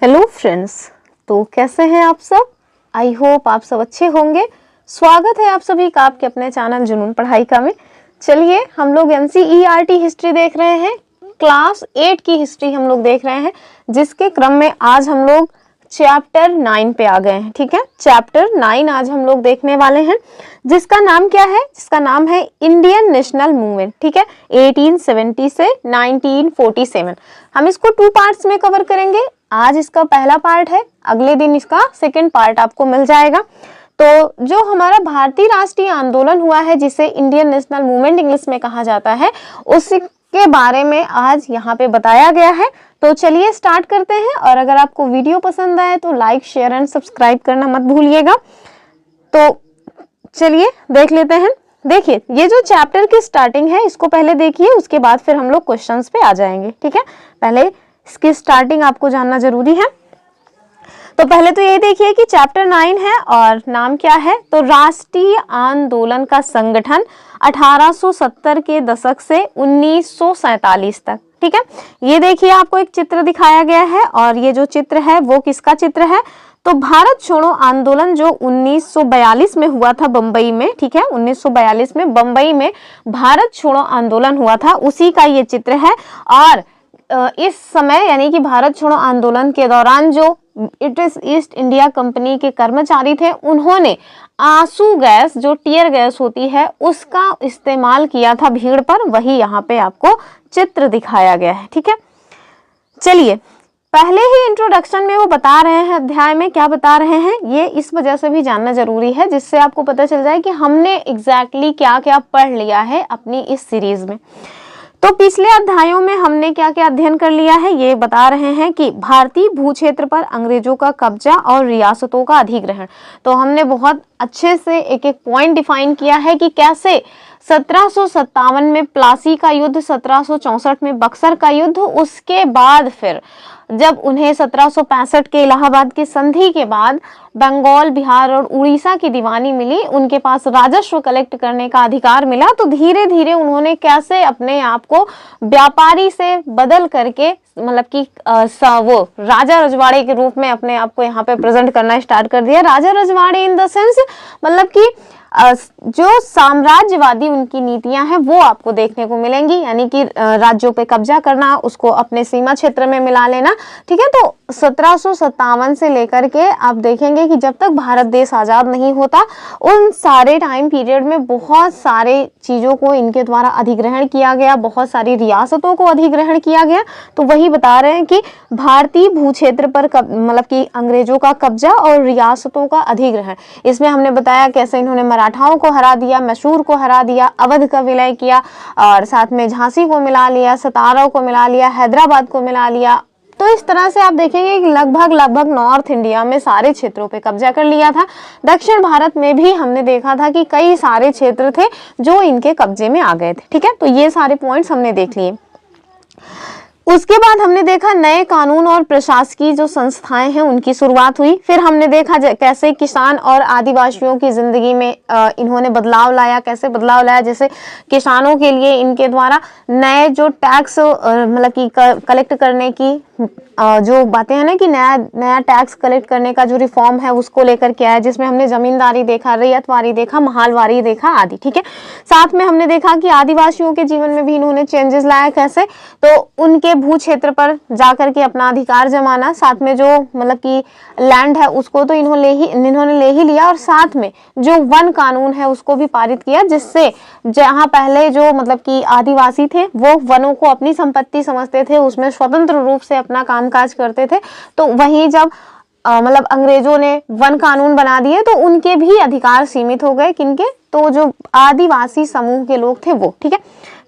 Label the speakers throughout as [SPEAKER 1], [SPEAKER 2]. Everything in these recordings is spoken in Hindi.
[SPEAKER 1] हेलो फ्रेंड्स, तो कैसे हैं आप सब। आई होप आप सब अच्छे होंगे। स्वागत है आप सभी का आपके अपने चैनल जुनून पढ़ाई का में। चलिए हम लोग NCERT हिस्ट्री देख रहे हैं। क्लास 8 की हिस्ट्री हम लोग देख रहे हैं, जिसके क्रम में आज हम लोग चैप्टर 9 पे आ गए हैं। ठीक है, चैप्टर 9 आज हम लोग देखने वाले हैं, जिसका नाम क्या है? जिसका नाम है इंडियन नेशनल मूवमेंट। ठीक है, 1870 से 1947। हम इसको 2 पार्ट्स में कवर करेंगे। आज इसका पहला पार्ट है, अगले दिन इसका सेकंड पार्ट आपको मिल जाएगा। तो जो हमारा भारतीय राष्ट्रीय आंदोलन हुआ है, जिसे इंडियन नेशनल मूवमेंट इंग्लिश में कहा जाता है, उसके बारे में आज यहाँ पे बताया गया है। तो चलिए स्टार्ट करते हैं। और अगर आपको वीडियो पसंद आए तो लाइक, शेयर एंड सब्सक्राइब करना मत भूलिएगा। तो चलिए देख लेते हैं। देखिए, ये जो चैप्टर की स्टार्टिंग है, इसको पहले देखिए, उसके बाद फिर हम लोग क्वेश्चंस पे आ जाएंगे। ठीक है, पहले इसकी स्टार्टिंग आपको जानना जरूरी है। तो पहले तो ये देखिए कि चैप्टर 9 है और नाम क्या है? तो राष्ट्रीय आंदोलन का संगठन 1870 के दशक से 1947 तक। ठीक है, ये देखिए आपको एक चित्र दिखाया गया है, और ये जो चित्र है वो किसका चित्र है? तो भारत छोड़ो आंदोलन जो 1942 में हुआ था बंबई में। ठीक है, 1942 में बंबई में भारत छोड़ो आंदोलन हुआ था, उसी का ये चित्र है। और इस समय यानी कि भारत छोड़ो आंदोलन के दौरान जो ब्रिटिश ईस्ट इंडिया कंपनी के कर्मचारी थे, उन्होंने आंसू गैस, जो टीयर गैस होती है, उसका इस्तेमाल किया था भीड़ पर। वही यहाँ पे आपको चित्र दिखाया गया है। ठीक है, चलिए पहले ही इंट्रोडक्शन में वो बता रहे हैं, अध्याय में क्या बता रहे हैं, ये इस वजह से भी जानना जरूरी है, जिससे आपको पता चल जाए कि हमने एग्जैक्टली क्या क्या पढ़ लिया है अपनी इस सीरीज में। तो पिछले अध्यायों में हमने क्या क्या अध्ययन कर लिया है, ये बता रहे हैं कि भारतीय भूक्षेत्र पर अंग्रेजों का कब्जा और रियासतों का अधिग्रहण। तो हमने बहुत अच्छे से एक एक पॉइंट डिफाइन किया है कि कैसे 1757 में प्लासी का युद्ध, 1764 में बक्सर का युद्ध, उसके बाद फिर जब उन्हें 1765 के इलाहाबाद की संधि के बाद बंगाल, बिहार और उड़ीसा की दीवानी मिली, उनके पास राजस्व कलेक्ट करने का अधिकार मिला, तो धीरे धीरे उन्होंने कैसे अपने आप को व्यापारी से बदल करके, मतलब कि वो राजा रजवाड़े के रूप में अपने आप को यहाँ पे प्रेजेंट करना स्टार्ट कर दिया। राजा रजवाड़े इन द सेंस मतलब कि जो साम्राज्यवादी उनकी नीतियां हैं वो आपको देखने को मिलेंगी, यानी कि राज्यों पे कब्जा करना, उसको अपने सीमा क्षेत्र में मिला लेना। ठीक है, तो 1757 से लेकर के आप देखेंगे कि जब तक भारत देश आजाद नहीं होता, उन सारे टाइम पीरियड में बहुत सारे चीजों को इनके द्वारा अधिग्रहण किया गया, बहुत सारी रियासतों को अधिग्रहण किया गया। तो वही बता रहे हैं कि भारतीय भूक्षेत्र पर मतलब कि अंग्रेजों का कब्जा और रियासतों का अधिग्रहण। इसमें हमने बताया कैसे इन्होंने मराठाओं को हरा दिया, मैसूर को हरा दिया, अवध का विलय किया, और साथ में झांसी को मिला लिया, सतारा को मिला लिया, हैदराबाद को मिला लिया। तो इस तरह से आप देखेंगे कि लगभग नॉर्थ इंडिया में सारे क्षेत्रों पे कब्जा कर लिया था। दक्षिण भारत में भी हमने देखा था कि कई सारे क्षेत्र थे जो इनके कब्जे में आ गए थे। ठीक है, तो ये सारे पॉइंट्स हमने देख लिए। उसके बाद हमने देखा नए कानून और प्रशासकीय जो संस्थाएं हैं उनकी शुरुआत हुई। फिर हमने देखा कैसे किसान और आदिवासियों की जिंदगी में इन्होंने बदलाव लाया। कैसे बदलाव लाया? जैसे किसानों के लिए इनके द्वारा नए जो टैक्स मतलब कि कलेक्ट करने की जो बातें हैं ना, कि नया टैक्स कलेक्ट करने का जो रिफॉर्म है उसको लेकर के आया, जिसमें हमने जमींदारी देखा, रैयतवारी देखा, महालवारी देखा आदि। ठीक है, साथ में हमने देखा कि आदिवासियों के जीवन में भी इन्होंने चेंजेस लाया। कैसे? तो उनके भू क्षेत्र पर जाकर के अपना अधिकार जमाना, साथ में जो मतलब कि लैंड है उसको तो इन्होंने ले ही लिया, और साथ में जो वन कानून है उसको भी पारित किया, जिससे जहां पहले जो मतलब कि आदिवासी थे वो वनों को अपनी संपत्ति समझते थे, उसमें स्वतंत्र रूप से अपना कामकाज करते थे, तो वहीं जब मतलब अंग्रेजों ने वन कानून बना दिए तो उनके भी अधिकार सीमित हो गए। किनके? तो जो आदिवासी समूह के लोग थे वो। ठीक है,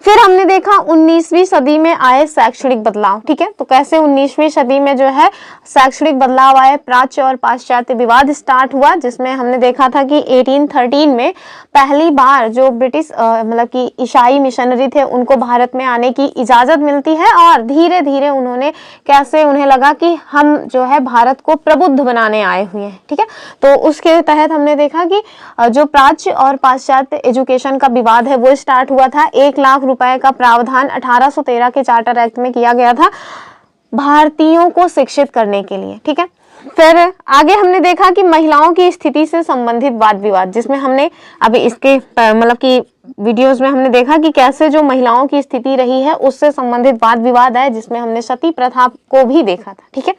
[SPEAKER 1] फिर हमने देखा 19वीं सदी में आए शैक्षणिक बदलाव। ठीक है, तो कैसे 19वीं सदी में जो है शैक्षणिक बदलाव आए, प्राच्य और पाश्चात्य विवाद स्टार्ट हुआ, जिसमें हमने देखा था कि 1813 में पहली बार जो ब्रिटिश मतलब कि ईसाई मिशनरी थे उनको भारत में आने की इजाजत मिलती है, और धीरे धीरे उन्होंने कैसे उन्हें लगा कि हम जो है भारत को प्रबुद्ध बनाने आए हुए हैं। ठीक है, तो उसके तहत हमने देखा कि जो प्राच्य और पाश्चात्य एजुकेशन का विवाद है वो स्टार्ट हुआ था। 1 लाख रुपए का प्रावधान 1813 के चार्टर एक्ट में किया गया था। भारतीयों को शिक्षित करने के लिए। ठीक है, फिर आगे हमने देखा कि महिलाओं की स्थिति से संबंधित वाद विवाद, जिसमें हमने अभी इसके मतलब कि वीडियोस में हमने देखा कि कैसे जो महिलाओं की स्थिति रही है उससे संबंधित वाद विवाद है, जिसमें हमने सती प्रथा को भी देखा था। ठीक है,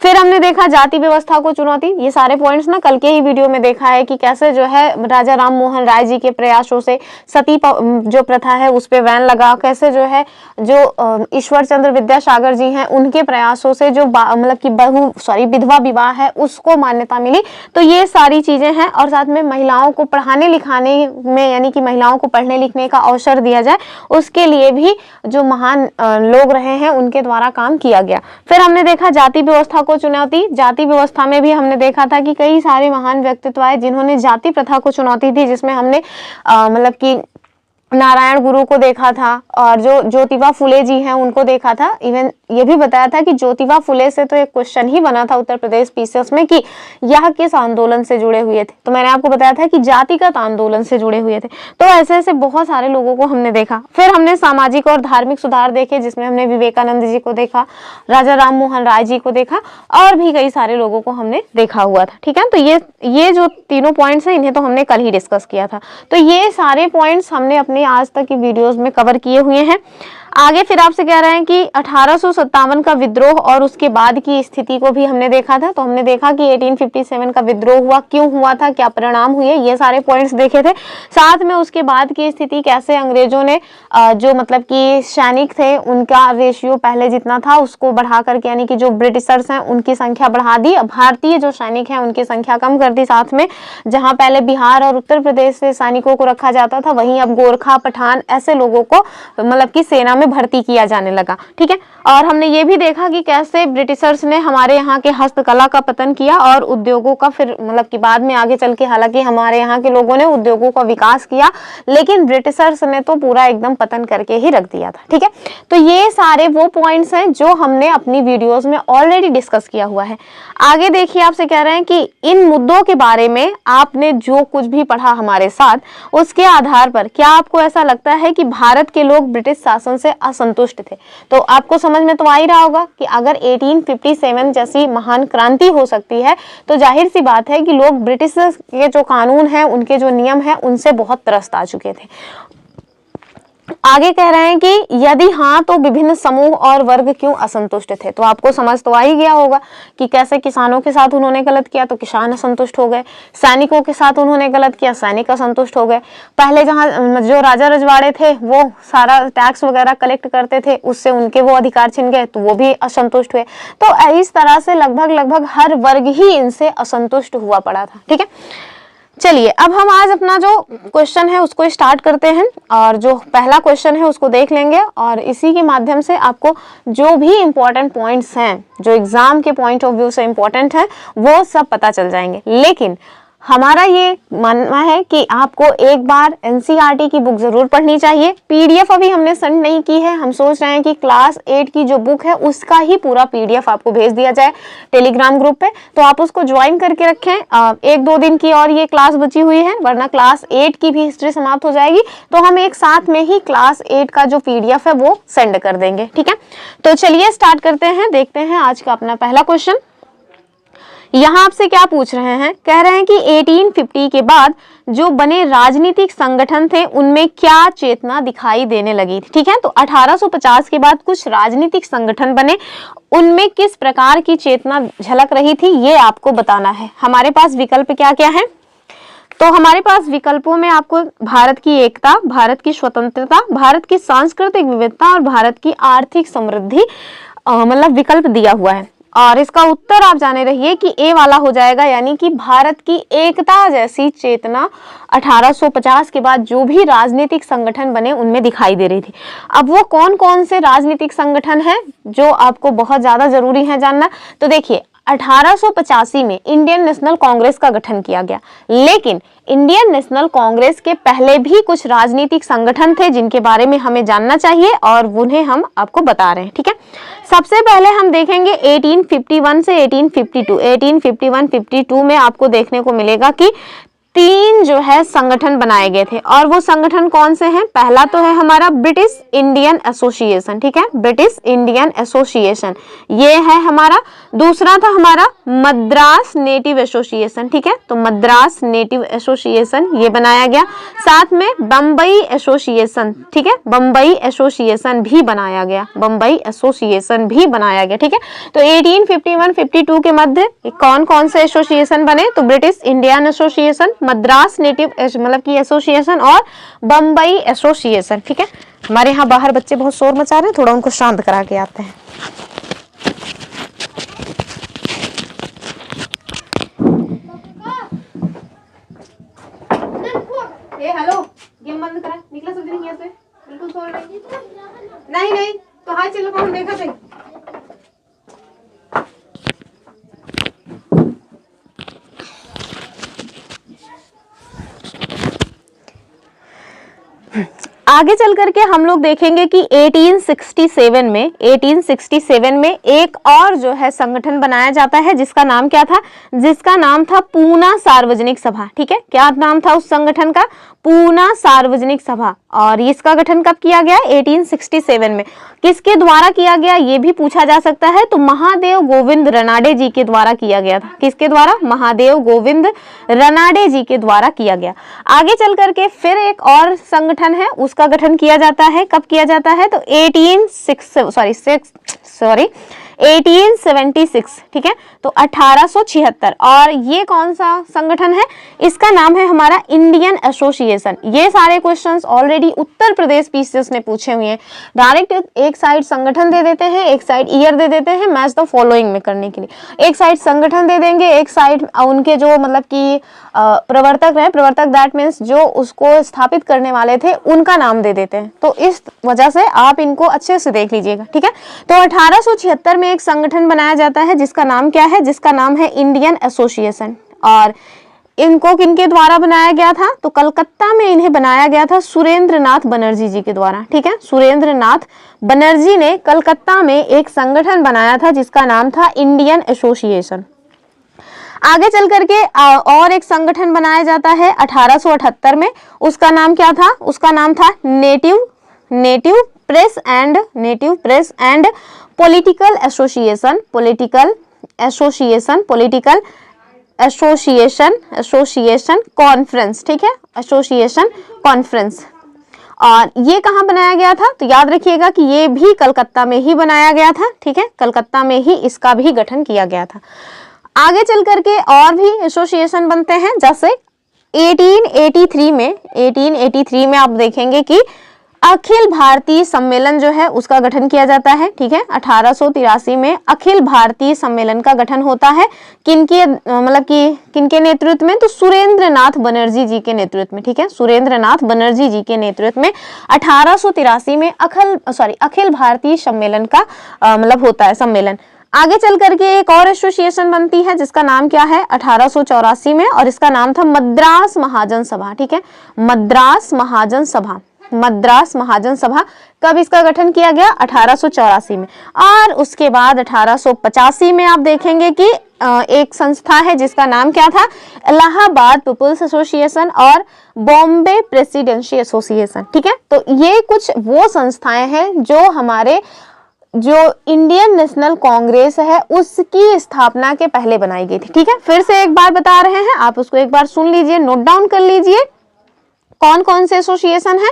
[SPEAKER 1] फिर हमने देखा जाति व्यवस्था को चुनौती। ये सारे पॉइंट्स ना कल के ही वीडियो में देखा है कि कैसे जो है राजा राम मोहन राय जी के प्रयासों से सती जो प्रथा है उस पे बैन लगा, कैसे जो है जो ईश्वर चंद्र विद्यासागर जी हैं उनके प्रयासों से जो मतलब कि विधवा विवाह है उसको मान्यता मिली। तो ये सारी चीजें हैं, और साथ में महिलाओं को पढ़ाने लिखाने में, यानी कि महिलाओं को पढ़ने लिखने का अवसर दिया जाए, उसके लिए भी जो महान लोग रहे हैं उनके द्वारा काम किया गया। फिर हमने देखा जाति व्यवस्था को चुनौती। जाति व्यवस्था में भी हमने देखा था कि कई सारे महान व्यक्तित्व आए जिन्होंने जाति प्रथा को चुनौती दी, जिसमें हमने मतलब कि नारायण गुरु को देखा था, और जो ज्योतिबा फुले जी हैं उनको देखा था। इवन ये भी बताया था कि ज्योतिबा फुले से तो एक क्वेश्चन ही बना था उत्तर प्रदेश पीसीएस में कि यह किस आंदोलन से जुड़े हुए थे, तो मैंने आपको बताया था कि जातिगत आंदोलन से जुड़े हुए थे। तो ऐसे ऐसे बहुत सारे लोगों को हमने देखा। फिर हमने सामाजिक और धार्मिक सुधार देखे, जिसमें हमने विवेकानंद जी को देखा, राजा राम मोहन राय जी को देखा, और भी कई सारे लोगों को हमने देखा हुआ था। ठीक है, तो ये जो तीनों पॉइंट्स हैं इन्हें तो हमने कल ही डिस्कस किया था। तो ये सारे पॉइंट्स हमने अपने आज तक की वीडियोस में कवर किए हुए हैं। आगे फिर आपसे कह रहे हैं कि 1857 का विद्रोह और उसके बाद की स्थिति को भी हमने देखा था। तो हमने देखा कि 1857 का विद्रोह हुआ, क्यों हुआ था, क्या परिणाम हुए, ये सारे पॉइंट्स देखे थे। साथ में उसके बाद की स्थिति, कैसे अंग्रेजों ने जो मतलब कि सैनिक थे उनका रेशियो पहले जितना था उसको बढ़ा करके, यानी कि जो ब्रिटिशर्स हैं उनकी संख्या बढ़ा दी, भारतीय जो सैनिक हैं उनकी संख्या कम कर दी। साथ में जहाँ पहले बिहार और उत्तर प्रदेश से सैनिकों को रखा जाता था, वहीं अब गोरखा, पठान ऐसे लोगों को मतलब कि सेना में भर्ती किया जाने लगा। ठीक है, और हमने ये भी देखा कि कैसे ब्रिटिशर्स ने हमारे यहाँ के हस्तकला का पतन किया और उद्योगों का फिर मतलब कि बाद में आगे चल के, हालांकि हमारे यहाँ के लोगों ने उद्योगों का विकास किया, लेकिन ब्रिटिशर्स ने तो पूरा एकदम पतन करके ही रख दिया था। ठीक है, तो ये सारे वो पॉइंट्स हैं जो हमने अपनी वीडियोस में ऑलरेडी डिस्कस किया हुआ है। आगे देखिए, आपसे कह रहे हैं कि इन मुद्दों के बारे में आपने जो कुछ भी पढ़ा हमारे साथ, उसके आधार पर क्या आपको ऐसा लगता है कि भारत के लोग ब्रिटिश शासन से असंतुष्ट थे? तो आपको समझ में तो आ ही रहा होगा कि अगर 1857 जैसी महान क्रांति हो सकती है तो जाहिर सी बात है कि लोग ब्रिटिश के जो कानून हैं, उनके जो नियम हैं, उनसे बहुत त्रस्त आ चुके थे। आगे कह रहे हैं कि यदि हाँ तो विभिन्न समूह और वर्ग क्यों असंतुष्ट थे? तो आपको समझ तो आ ही गया होगा कि कैसे किसानों के साथ उन्होंने गलत किया तो किसान असंतुष्ट हो गए, सैनिकों के साथ उन्होंने गलत किया, सैनिक असंतुष्ट हो गए। पहले जहाँ जो राजा रजवाड़े थे वो सारा टैक्स वगैरह कलेक्ट करते थे, उससे उनके वो अधिकार छिन गए तो वो भी असंतुष्ट हुए। तो इस तरह से लगभग हर वर्ग ही इनसे असंतुष्ट हुआ पड़ा था। ठीक है, चलिए अब हम आज अपना जो क्वेश्चन है उसको स्टार्ट करते हैं, और जो पहला क्वेश्चन है उसको देख लेंगे, और इसी के माध्यम से आपको जो भी इम्पोर्टेंट पॉइंट्स हैं, जो एग्जाम के पॉइंट ऑफ व्यू से इम्पोर्टेंट है, वो सब पता चल जाएंगे। लेकिन हमारा ये मानना है कि आपको एक बार एनसीईआरटी की बुक जरूर पढ़नी चाहिए। पीडीएफ अभी हमने सेंड नहीं की है, हम सोच रहे हैं कि क्लास 8 की जो बुक है उसका ही पूरा पीडीएफ आपको भेज दिया जाए टेलीग्राम ग्रुप पे, तो आप उसको ज्वाइन करके रखें। 1-2 दिन की और ये क्लास बची हुई है, वरना क्लास 8 की भी हिस्ट्री समाप्त हो जाएगी, तो हम एक साथ में ही क्लास 8 का जो पीडीएफ है वो सेंड कर देंगे। ठीक है, तो चलिए स्टार्ट करते हैं, देखते हैं आज का अपना पहला क्वेश्चन। यहाँ आपसे क्या पूछ रहे हैं, कह रहे हैं कि 1850 के बाद जो बने राजनीतिक संगठन थे उनमें क्या चेतना दिखाई देने लगी थी। ठीक है, तो 1850 के बाद कुछ राजनीतिक संगठन बने, उनमें किस प्रकार की चेतना झलक रही थी ये आपको बताना है। हमारे पास विकल्प क्या क्या है, तो हमारे पास विकल्पों में आपको भारत की एकता, भारत की स्वतंत्रता, भारत की सांस्कृतिक विविधता और भारत की आर्थिक समृद्धि मतलब विकल्प दिया हुआ है, और इसका उत्तर आप जाने रहिए कि ए वाला हो जाएगा, यानी कि भारत की एकता जैसी चेतना 1850 के बाद जो भी राजनीतिक संगठन बने उनमें दिखाई दे रही थी। अब वो कौन कौन से राजनीतिक संगठन हैं जो आपको बहुत ज्यादा जरूरी है जानना, तो देखिए 1885 में इंडियन नेशनल कांग्रेस का गठन किया गया, लेकिन इंडियन नेशनल कांग्रेस के पहले भी कुछ राजनीतिक संगठन थे जिनके बारे में हमें जानना चाहिए और उन्हें हम आपको बता रहे हैं। ठीक है, सबसे पहले हम देखेंगे 1851 से 1852। 1851-52 में आपको देखने को मिलेगा कि 3 जो है संगठन बनाए गए थे, और वो संगठन कौन से हैं? पहला तो है हमारा ब्रिटिश इंडियन एसोसिएशन, ठीक है, ब्रिटिश इंडियन एसोसिएशन, ये है हमारा। दूसरा था हमारा मद्रास नेटिव एसोसिएशन, ठीक है, तो मद्रास नेटिव एसोसिएशन ये बनाया गया। साथ में बम्बई एसोसिएशन, ठीक है, बम्बई एसोसिएशन भी बनाया गया, बम्बई एसोसिएशन भी बनाया गया, ठीक है। तो 1851-52 के मध्य कौन कौन से एसोसिएशन बने? तो British Indian association, Madras native मतलब की एसोसिएशन और बम्बई एसोसिएशन, ठीक है। हमारे यहाँ बाहर बच्चे बहुत शोर मचा रहे हैं, थोड़ा उनको शांत करा के आते हैं। ए हेलो, गेम बंद करा, निकला सब दिन यहाँ से, बिल्कुल सो रही नहीं नहीं, तो हाय चलो कौन देखा थे। आगे चल करके हम लोग देखेंगे कि 1867 में एक और जो है संगठन बनाया जाता है, जिसका नाम क्या था? जिसका नाम था पूना सार्वजनिक सभा, ठीक है। क्या नाम था उस संगठन का? पूना सार्वजनिक सभा। और इसका गठन कब किया गया? 1867 में। किसके द्वारा किया गया ये भी पूछा जा सकता है, तो महादेव गोविंद रनाडे जी के द्वारा किया गया था। किसके द्वारा? महादेव गोविंद रनाडे जी के द्वारा किया गया। आगे चल करके फिर एक और संगठन है, उसका गठन किया जाता है। कब किया जाता है? तो 1876, ठीक है, तो 1876। और ये कौन सा संगठन है? इसका नाम है हमारा इंडियन एसोसिएशन। ये सारे questions already Uttar Pradesh PCS ने पूछे हुए हैं। डायरेक्ट एक साइड संगठन दे देते हैं, एक साइड ईयर दे देते हैं, मैच द फॉलोइंग में करने के लिए। एक साइड संगठन दे देंगे, एक साइड उनके जो मतलब कि प्रवर्तक रहे, प्रवर्तक दैट मीन्स जो उसको स्थापित करने वाले थे, उनका नाम दे देते हैं। तो इस वजह से आप इनको अच्छे से देख लीजिएगा, ठीक है। तो 1876 में एक संगठन बनाया जाता है, जिसका नाम क्या है? जिसका नाम है इंडियन एसोसिएशन। और इनको किनके द्वारा बनाया गया था? तो कलकत्ता में इन्हें बनाया गया था सुरेंद्र नाथ बनर्जी जी के द्वारा, ठीक है। सुरेंद्र नाथ बनर्जी ने कलकत्ता में एक संगठन बनाया था, जिसका नाम था इंडियन एसोसिएशन। आगे चल करके और एक संगठन बनाया जाता है 1878 में। उसका नाम क्या था? उसका नाम था native press and political association conference, ठीक है, एसोसिएशन कॉन्फ्रेंस। और ये कहाँ बनाया गया था? तो याद रखिएगा कि ये भी कलकत्ता में ही बनाया गया था, ठीक है, कलकत्ता में ही इसका भी गठन किया गया था। आगे चल करके और भी एसोसिएशन बनते हैं, जैसे 1883 में आप देखेंगे कि अखिल भारतीय सम्मेलन जो है उसका गठन किया जाता है, ठीक है। 1883 में अखिल भारतीय सम्मेलन का गठन होता है। किनके मतलब कि किनके नेतृत्व में? तो सुरेंद्र नाथ बनर्जी जी के नेतृत्व में, ठीक है, सुरेंद्र नाथ बनर्जी जी के नेतृत्व में 1883 में अखिल भारतीय सम्मेलन का मतलब होता है सम्मेलन। आगे चल करके एक और एसोसिएशन बनती है, जिसका नाम क्या है? 1884 में, और इसका नाम था मद्रास महाजन सभा, ठीक है, मद्रास महाजन सभा। कब इसका गठन किया गया? 1884 में। और उसके बाद 1885 में आप देखेंगे कि एक संस्था है, जिसका नाम क्या था? इलाहाबाद पीपुल्स एसोसिएशन और बॉम्बे प्रेसिडेंसी एसोसिएशन, ठीक है। तो ये कुछ वो संस्थाएं हैं जो इंडियन नेशनल कांग्रेस है उसकी स्थापना के पहले बनाई गई थी, ठीक है। फिर से एक बार बता रहे हैं, आप उसको एक बार सुन लीजिए, नोट डाउन कर लीजिए कौन कौन से एसोसिएशन है।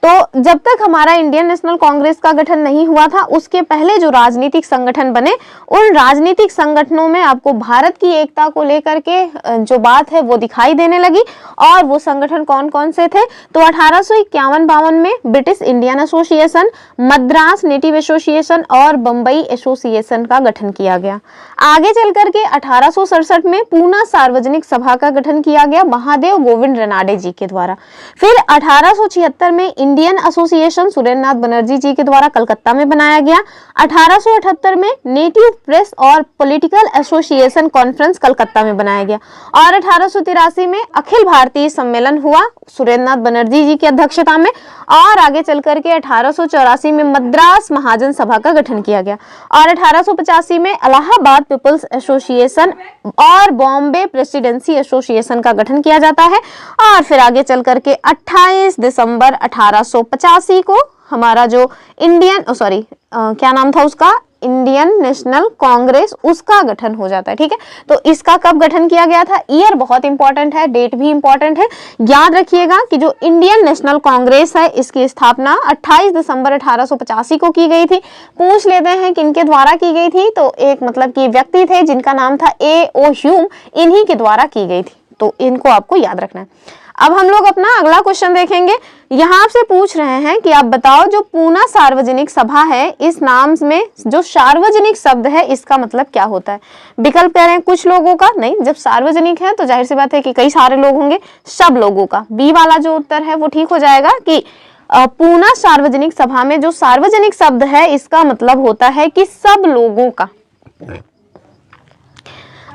[SPEAKER 1] तो जब तक हमारा इंडियन नेशनल कांग्रेस का गठन नहीं हुआ था, उसके पहले जो राजनीतिक संगठन बने, उन राजनीतिक संगठनों में आपको भारत की एकता को लेकर के जो बात है वो दिखाई देने लगी। और वो संगठन कौन कौन से थे? तो 1851-52 में British Indian association, Madras native association और बम्बई एसोसिएशन का गठन किया गया। आगे चल करके 1867 में पूना सार्वजनिक सभा का गठन किया गया महादेव गोविंद रनाडे जी के द्वारा। फिर 1876 में इंडियन एसोसिएशन सुरेंद्रनाथ बनर्जी जी के द्वारा कलकत्ता में बनाया गया। 1878 में नेटिव प्रेस और पॉलिटिकल एसोसिएशन कॉन्फ्रेंस कलकत्ता में बनाया गया और 1883 में अखिल भारतीय सम्मेलन हुआ सुरेंद्रनाथ बनर्जी जी की अध्यक्षता में और आगे चल करके 1884 में मद्रास महाजन सभा का गठन किया गया और 1885 में इलाहाबाद पीपल्स एसोसिएशन और बॉम्बे प्रेसिडेंसी एसोसिएशन का गठन किया जाता है और फिर आगे चल करके 28 दिसंबर 1885 को हमारा जो क्या नाम था उसका, इंडियन नेशनल कांग्रेस, उसका गठन हो जाता है। ठीक है, तो इसका कब गठन किया गया था, ईयर बहुत इंपॉर्टेंट है, डेट भी इंपॉर्टेंट है, याद रखिएगा कि जो इंडियन नेशनल कांग्रेस है इसकी स्थापना 28 दिसंबर 1885 को की गई थी। पूछ लेते हैं कि इनके द्वारा की गई थी, तो एक मतलब कि व्यक्ति थे जिनका नाम था A.O. ह्यूम, इन्हीं के द्वारा की गई थी, तो इनको आपको याद रखना है। अब हम लोग अपना अगला क्वेश्चन देखेंगे। यहाँ आपसे पूछ रहे हैं कि आप बताओ जो पूना सार्वजनिक सभा है, इस नाम में जो सार्वजनिक शब्द है इसका मतलब क्या होता है। विकल्प कह रहे हैं कुछ लोगों का, नहीं, जब सार्वजनिक है तो जाहिर सी बात है कि कई सारे लोग होंगे, सब लोगों का। बी वाला जो उत्तर है वो ठीक हो जाएगा कि पूना सार्वजनिक सभा में जो सार्वजनिक शब्द है इसका मतलब होता है कि सब लोगों का।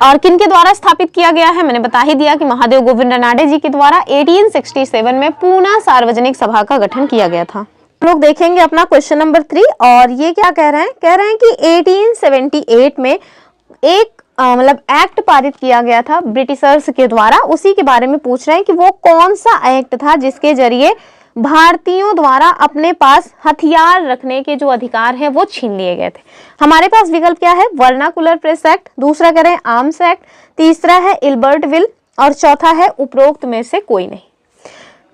[SPEAKER 1] और किनके द्वारा स्थापित किया गया है, मैंने बता ही दिया कि महादेव गोविंद रानडे जी के द्वारा 1867 में पूना सार्वजनिक सभा का गठन किया गया था। लोग देखेंगे अपना क्वेश्चन नंबर 3 और ये क्या कह रहे हैं कि 1878 में एक मतलब एक्ट पारित किया गया था ब्रिटिशर्स के द्वारा, उसी के बारे में पूछ रहे हैं कि वो कौन सा एक्ट था जिसके जरिए भारतीयों द्वारा अपने पास हथियार रखने के जो अधिकार हैं वो छीन लिए गए थे। हमारे पास विकल्प क्या है, वर्नाकुलर प्रेस एक्ट, दूसरा करें आर्म्स एक्ट, तीसरा है इल्बर्ट विल और चौथा है उपरोक्त में से कोई नहीं।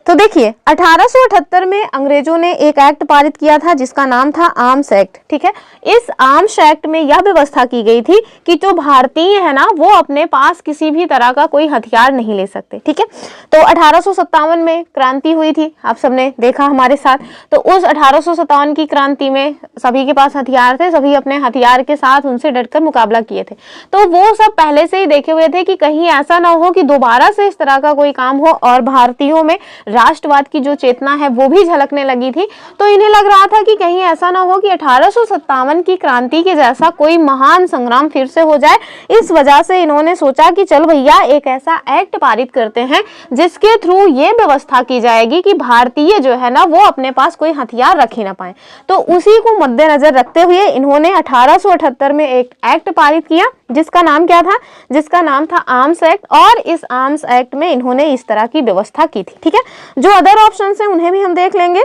[SPEAKER 1] तो देखिए 1878 में अंग्रेजों ने एक एक्ट पारित किया था जिसका नाम था आर्म्स एक्ट। ठीक है, इस आर्म्स एक्ट में यह व्यवस्था की गई थी कि जो भारतीय है ना वो अपने पास किसी भी तरह का कोई हथियार नहीं ले सकते। ठीक है, तो 1857 में क्रांति हुई थी, आप सबने देखा हमारे साथ। तो उस 1857 की क्रांति में सभी के पास हथियार थे, सभी अपने हथियार के साथ उनसे डटकर मुकाबला किए थे। तो वो सब पहले से ही देखे हुए थे कि कहीं ऐसा ना हो कि दोबारा से इस तरह का कोई काम हो, और भारतीयों में राष्ट्रवाद की जो चेतना है वो भी झलकने लगी थी। तो इन्हें लग रहा था कि कहीं ऐसा ना हो कि 1857 की क्रांति के जैसा कोई महान संग्राम फिर से हो जाए। इस वजह से इन्होंने सोचा कि चल भैया एक ऐसा एक्ट पारित करते हैं जिसके थ्रू ये व्यवस्था की जाएगी कि भारतीय जो है ना वो अपने पास कोई हथियार रख ही ना पाए। तो उसी को मद्देनजर रखते हुए इन्होंने 1878 में एक एक्ट पारित किया जिसका नाम क्या था, जिसका नाम था आर्म्स एक्ट, और इस आर्म्स एक्ट में इन्होंने इस तरह की व्यवस्था की थी। ठीक है, जो अदर ऑप्शंस हैं उन्हें भी हम देख लेंगे।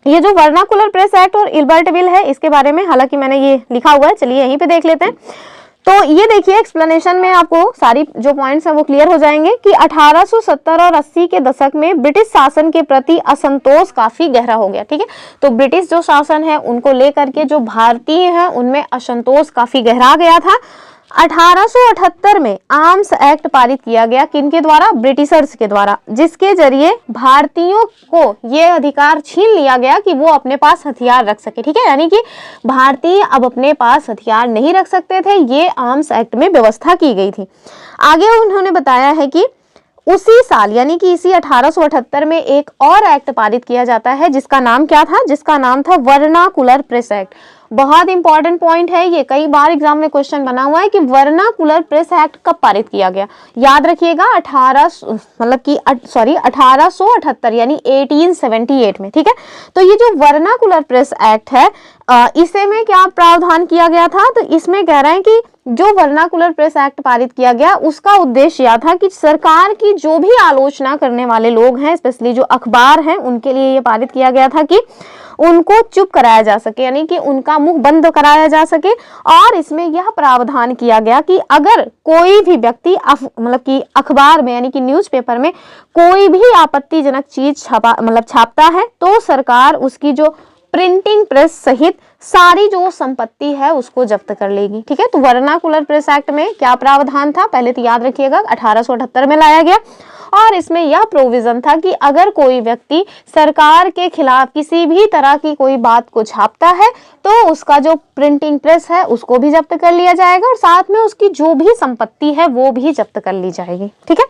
[SPEAKER 1] ये जो वर्नाकुलर प्रेस एक्ट और इल्बर्ट विल है इसके बारे में हालांकि मैंने ये लिखा हुआ है, चलिए यहीं पे देख लेते हैं। तो ये देखिए एक्सप्लेनेशन में आपको सारी जो पॉइंट्स हैं वो क्लियर हो जाएंगे कि 1870 और 80 के दशक में ब्रिटिश शासन के प्रति असंतोष काफी गहरा हो गया। ठीक है, तो ब्रिटिश जो शासन है उनको लेकर के जो भारतीय हैं उनमें असंतोष काफी गहरा गया था। 1878 में आर्म्स एक्ट पारित किया गया, किनके द्वारा, ब्रिटिशर्स के द्वारा, जिसके जरिए भारतीयों को ये अधिकार छीन लिया गया कि वो अपने पास हथियार रख सके। ठीक है, यानी कि भारतीय अब अपने पास हथियार नहीं रख सकते थे, ये आर्म्स एक्ट में व्यवस्था की गई थी। आगे उन्होंने बताया है कि उसी साल यानी कि इसी 1878 में एक और एक्ट पारित किया जाता है जिसका नाम क्या था, जिसका नाम था वर्नाकुलर प्रेस एक्ट। बहुत इंपॉर्टेंट पॉइंट है ये, कई बार एग्जाम में क्वेश्चन बना हुआ है कि वर्नाकुलर प्रेस एक्ट कब पारित किया गया। याद रखिएगा 1878 यानी 1878 में। ठीक है, तो ये जो वर्नाकुलर प्रेस एक्ट है इसे में क्या प्रावधान किया गया था, तो इसमें कह रहे हैं कि जो वर्नाकुलर प्रेस एक्ट पारित किया गया उसका उद्देश्य यह था कि सरकार की जो भी आलोचना करने वाले लोग हैं, स्पेशली जो अखबार हैं, उनके लिए ये पारित किया गया था कि उनको चुप कराया जा सके, यानी कि उनका मुंह बंद कराया जा सके। और इसमें यह प्रावधान किया गया कि अगर कोई भी व्यक्ति मतलब कि अखबार में यानी कि न्यूज़पेपर में कोई भी आपत्तिजनक चीज छापता है तो सरकार उसकी जो प्रिंटिंग प्रेस सहित सारी जो संपत्ति है उसको जब्त कर लेगी। ठीक है, तो वर्नाकुलर प्रेस एक्ट में क्या प्रावधान था, पहले तो याद रखिएगा 1878 में लाया गया, और इसमें यह प्रोविजन था कि अगर कोई व्यक्ति सरकार के खिलाफ किसी भी तरह की कोई बात को छापता है तो उसका जो प्रिंटिंग प्रेस है उसको भी जब्त कर लिया जाएगा और साथ में उसकी जो भी संपत्ति है वो भी जब्त कर ली जाएगी। ठीक है,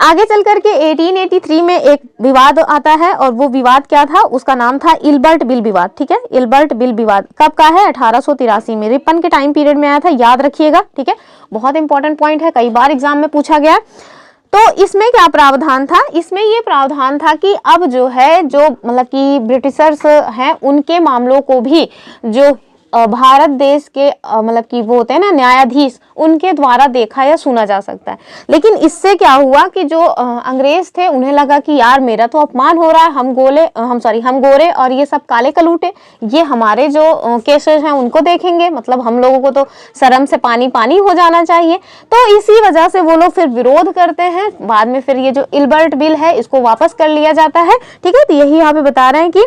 [SPEAKER 1] आगे चल करके 1883 में एक विवाद आता है और वो विवाद क्या था, उसका नाम था इल्बर्ट बिल विवाद। ठीक है, इल्बर्ट बिल विवाद कब का है, 1883 में, रिपन के टाइम पीरियड में आया था, याद रखिएगा। ठीक है, बहुत इंपॉर्टेंट पॉइंट है, कई बार एग्जाम में पूछा गया। तो इसमें क्या प्रावधान था, इसमें ये प्रावधान था कि अब जो है, जो मतलब कि ब्रिटिशर्स हैं उनके मामलों को भी जो भारत देश के मतलब कि वो होते हैं ना न्यायाधीश, उनके द्वारा देखा या सुना जा सकता है। लेकिन इससे क्या हुआ कि जो अंग्रेज थे उन्हें लगा कि यार मेरा तो अपमान हो रहा है, हम गोरे और ये सब काले कलूटे, ये हमारे जो केसेस हैं उनको देखेंगे, मतलब हम लोगों को तो शर्म से पानी पानी हो जाना चाहिए। तो इसी वजह से वो लोग फिर विरोध करते हैं। बाद में फिर ये जो इल्बर्ट बिल है इसको वापस कर लिया जाता है। ठीक है, तो यही यहाँ पे बता रहे हैं कि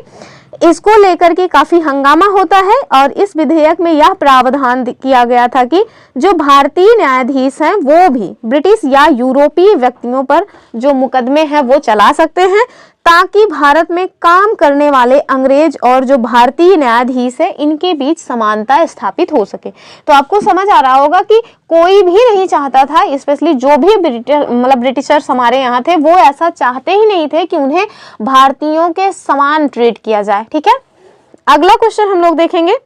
[SPEAKER 1] इसको लेकर के काफी हंगामा होता है और इस विधेयक में यह प्रावधान किया गया था कि जो भारतीय न्यायाधीश हैं वो भी ब्रिटिश या यूरोपीय व्यक्तियों पर जो मुकदमे हैं वो चला सकते हैं, ताकि भारत में काम करने वाले अंग्रेज और जो भारतीय न्यायाधीश है इनके बीच समानता स्थापित हो सके। तो आपको समझ आ रहा होगा कि कोई भी नहीं चाहता था, स्पेशली जो भी ब्रिटिशर्स हमारे यहाँ थे वो ऐसा चाहते ही नहीं थे कि उन्हें भारतीयों के समान ट्रीट किया जाए। ठीक है, अगला क्वेश्चन हम लोग देखेंगे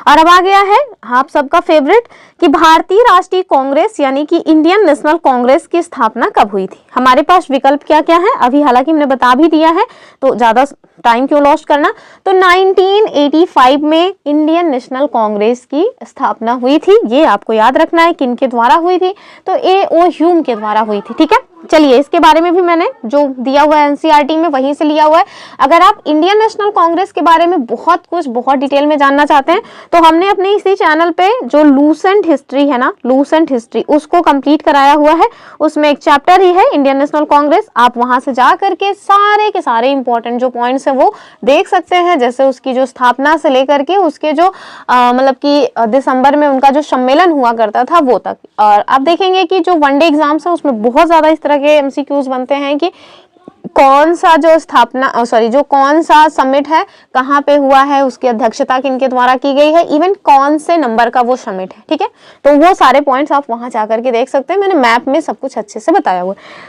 [SPEAKER 1] और अब आ गया है आप सबका फेवरेट कि भारतीय राष्ट्रीय कांग्रेस यानी कि इंडियन नेशनल कांग्रेस की स्थापना कब हुई थी। हमारे पास विकल्प क्या क्या है, अभी हालांकि हमने बता भी दिया है, तो ज्यादा टाइम क्यों लॉस्ट करना। तो 1985 में इंडियन नेशनल कांग्रेस की स्थापना हुई थी। ये आपको याद रखना है किन के द्वारा हुई थी, तो A.O. ह्यूम के द्वारा हुई थी। ठीक है, चलिए इसके बारे में भी मैंने जो दिया हुआ है एनसीईआरटी में वहीं से लिया हुआ है। अगर आप इंडियन नेशनल कांग्रेस के बारे में बहुत डिटेल में जानना चाहते हैं तो हमने अपने इसी चैनल पे जो लूसेंट हिस्ट्री है ना, लूसेंट हिस्ट्री, उसको कंप्लीट कराया हुआ है। उसमें एक चैप्टर ही है इंडियन नेशनल कांग्रेस। आप वहां से जा करके सारे के सारे इंपॉर्टेंट जो पॉइंट्स है वो देख सकते हैं, जैसे उसकी जो स्थापना से लेकर के उसके जो मतलब कि दिसंबर में उनका जो सम्मेलन हुआ करता था वो तक। और आप देखेंगे कि जो वनडे एग्जाम्स है उसमें बहुत ज्यादा इस तरह के एमसीक्यूज बनते हैं कि कौन सा जो कौन सा समिट है, कहाँ पे हुआ है, उसकी अध्यक्षता किनके द्वारा की गई है, इवन कौन से नंबर का वो समिट है। ठीक है, तो वो सारे पॉइंट्स आप वहां जाकर के देख सकते हैं, मैंने मैप में सब कुछ अच्छे से बताया हुआ है।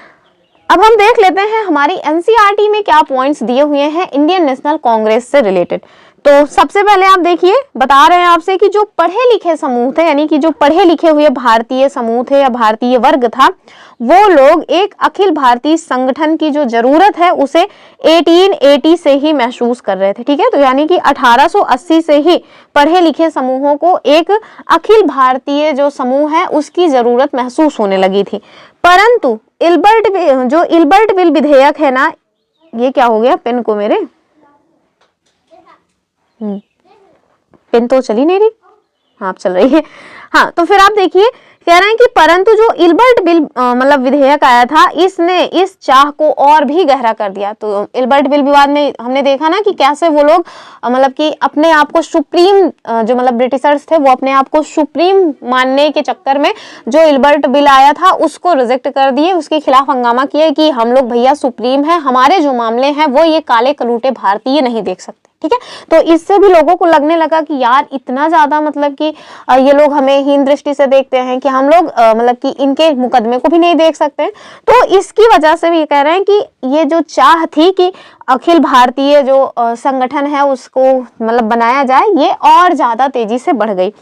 [SPEAKER 1] अब हम देख लेते हैं हमारी एनसीईआरटी में क्या पॉइंट्स दिए हुए हैं इंडियन नेशनल कांग्रेस से रिलेटेड। तो सबसे पहले आप देखिए, बता रहे हैं आपसे कि जो पढ़े लिखे समूह थे, यानी कि जो पढ़े लिखे हुए भारतीय समूह थे या भारतीय वर्ग था, वो लोग एक अखिल भारतीय संगठन की जो जरूरत है उसे 1880 से ही महसूस कर रहे थे। ठीक है, तो यानी कि 1880 से ही पढ़े लिखे समूहों को एक अखिल भारतीय जो समूह है उसकी जरूरत महसूस होने लगी थी। परंतु इल्बर्ट बिल विधेयक है ना, ये क्या हो गया पेन को मेरे, पेन तो चली नहीं रही, हाँ चल रही है। हाँ, तो फिर आप देखिए कह रहे हैं कि परंतु जो इल्बर्ट बिल विधेयक आया था इसने इस चाह को और भी गहरा कर दिया। तो इल्बर्ट बिल विवाद में हमने देखा ना कि कैसे वो लोग कि अपने आप को सुप्रीम, जो ब्रिटिशर्स थे वो अपने आप को सुप्रीम मानने के चक्कर में जो इल्बर्ट बिल आया था उसको रिजेक्ट कर दिए, उसके खिलाफ हंगामा किए कि हम लोग भैया सुप्रीम है, हमारे जो मामले हैं वो ये काले कलूटे भारतीय नहीं देख सकते। ठीक है, तो इससे भी लोगों को लगने लगा कि यार इतना ज्यादा कि ये लोग हमें हीन दृष्टि से देखते हैं कि हम लोग कि इनके मुकदमे को भी नहीं देख सकते। तो इसकी वजह से भी ये कह रहे हैं कि ये जो चाह थी कि अखिल भारतीय जो संगठन है उसको बनाया जाए, ये और ज्यादा तेजी से बढ़ गई।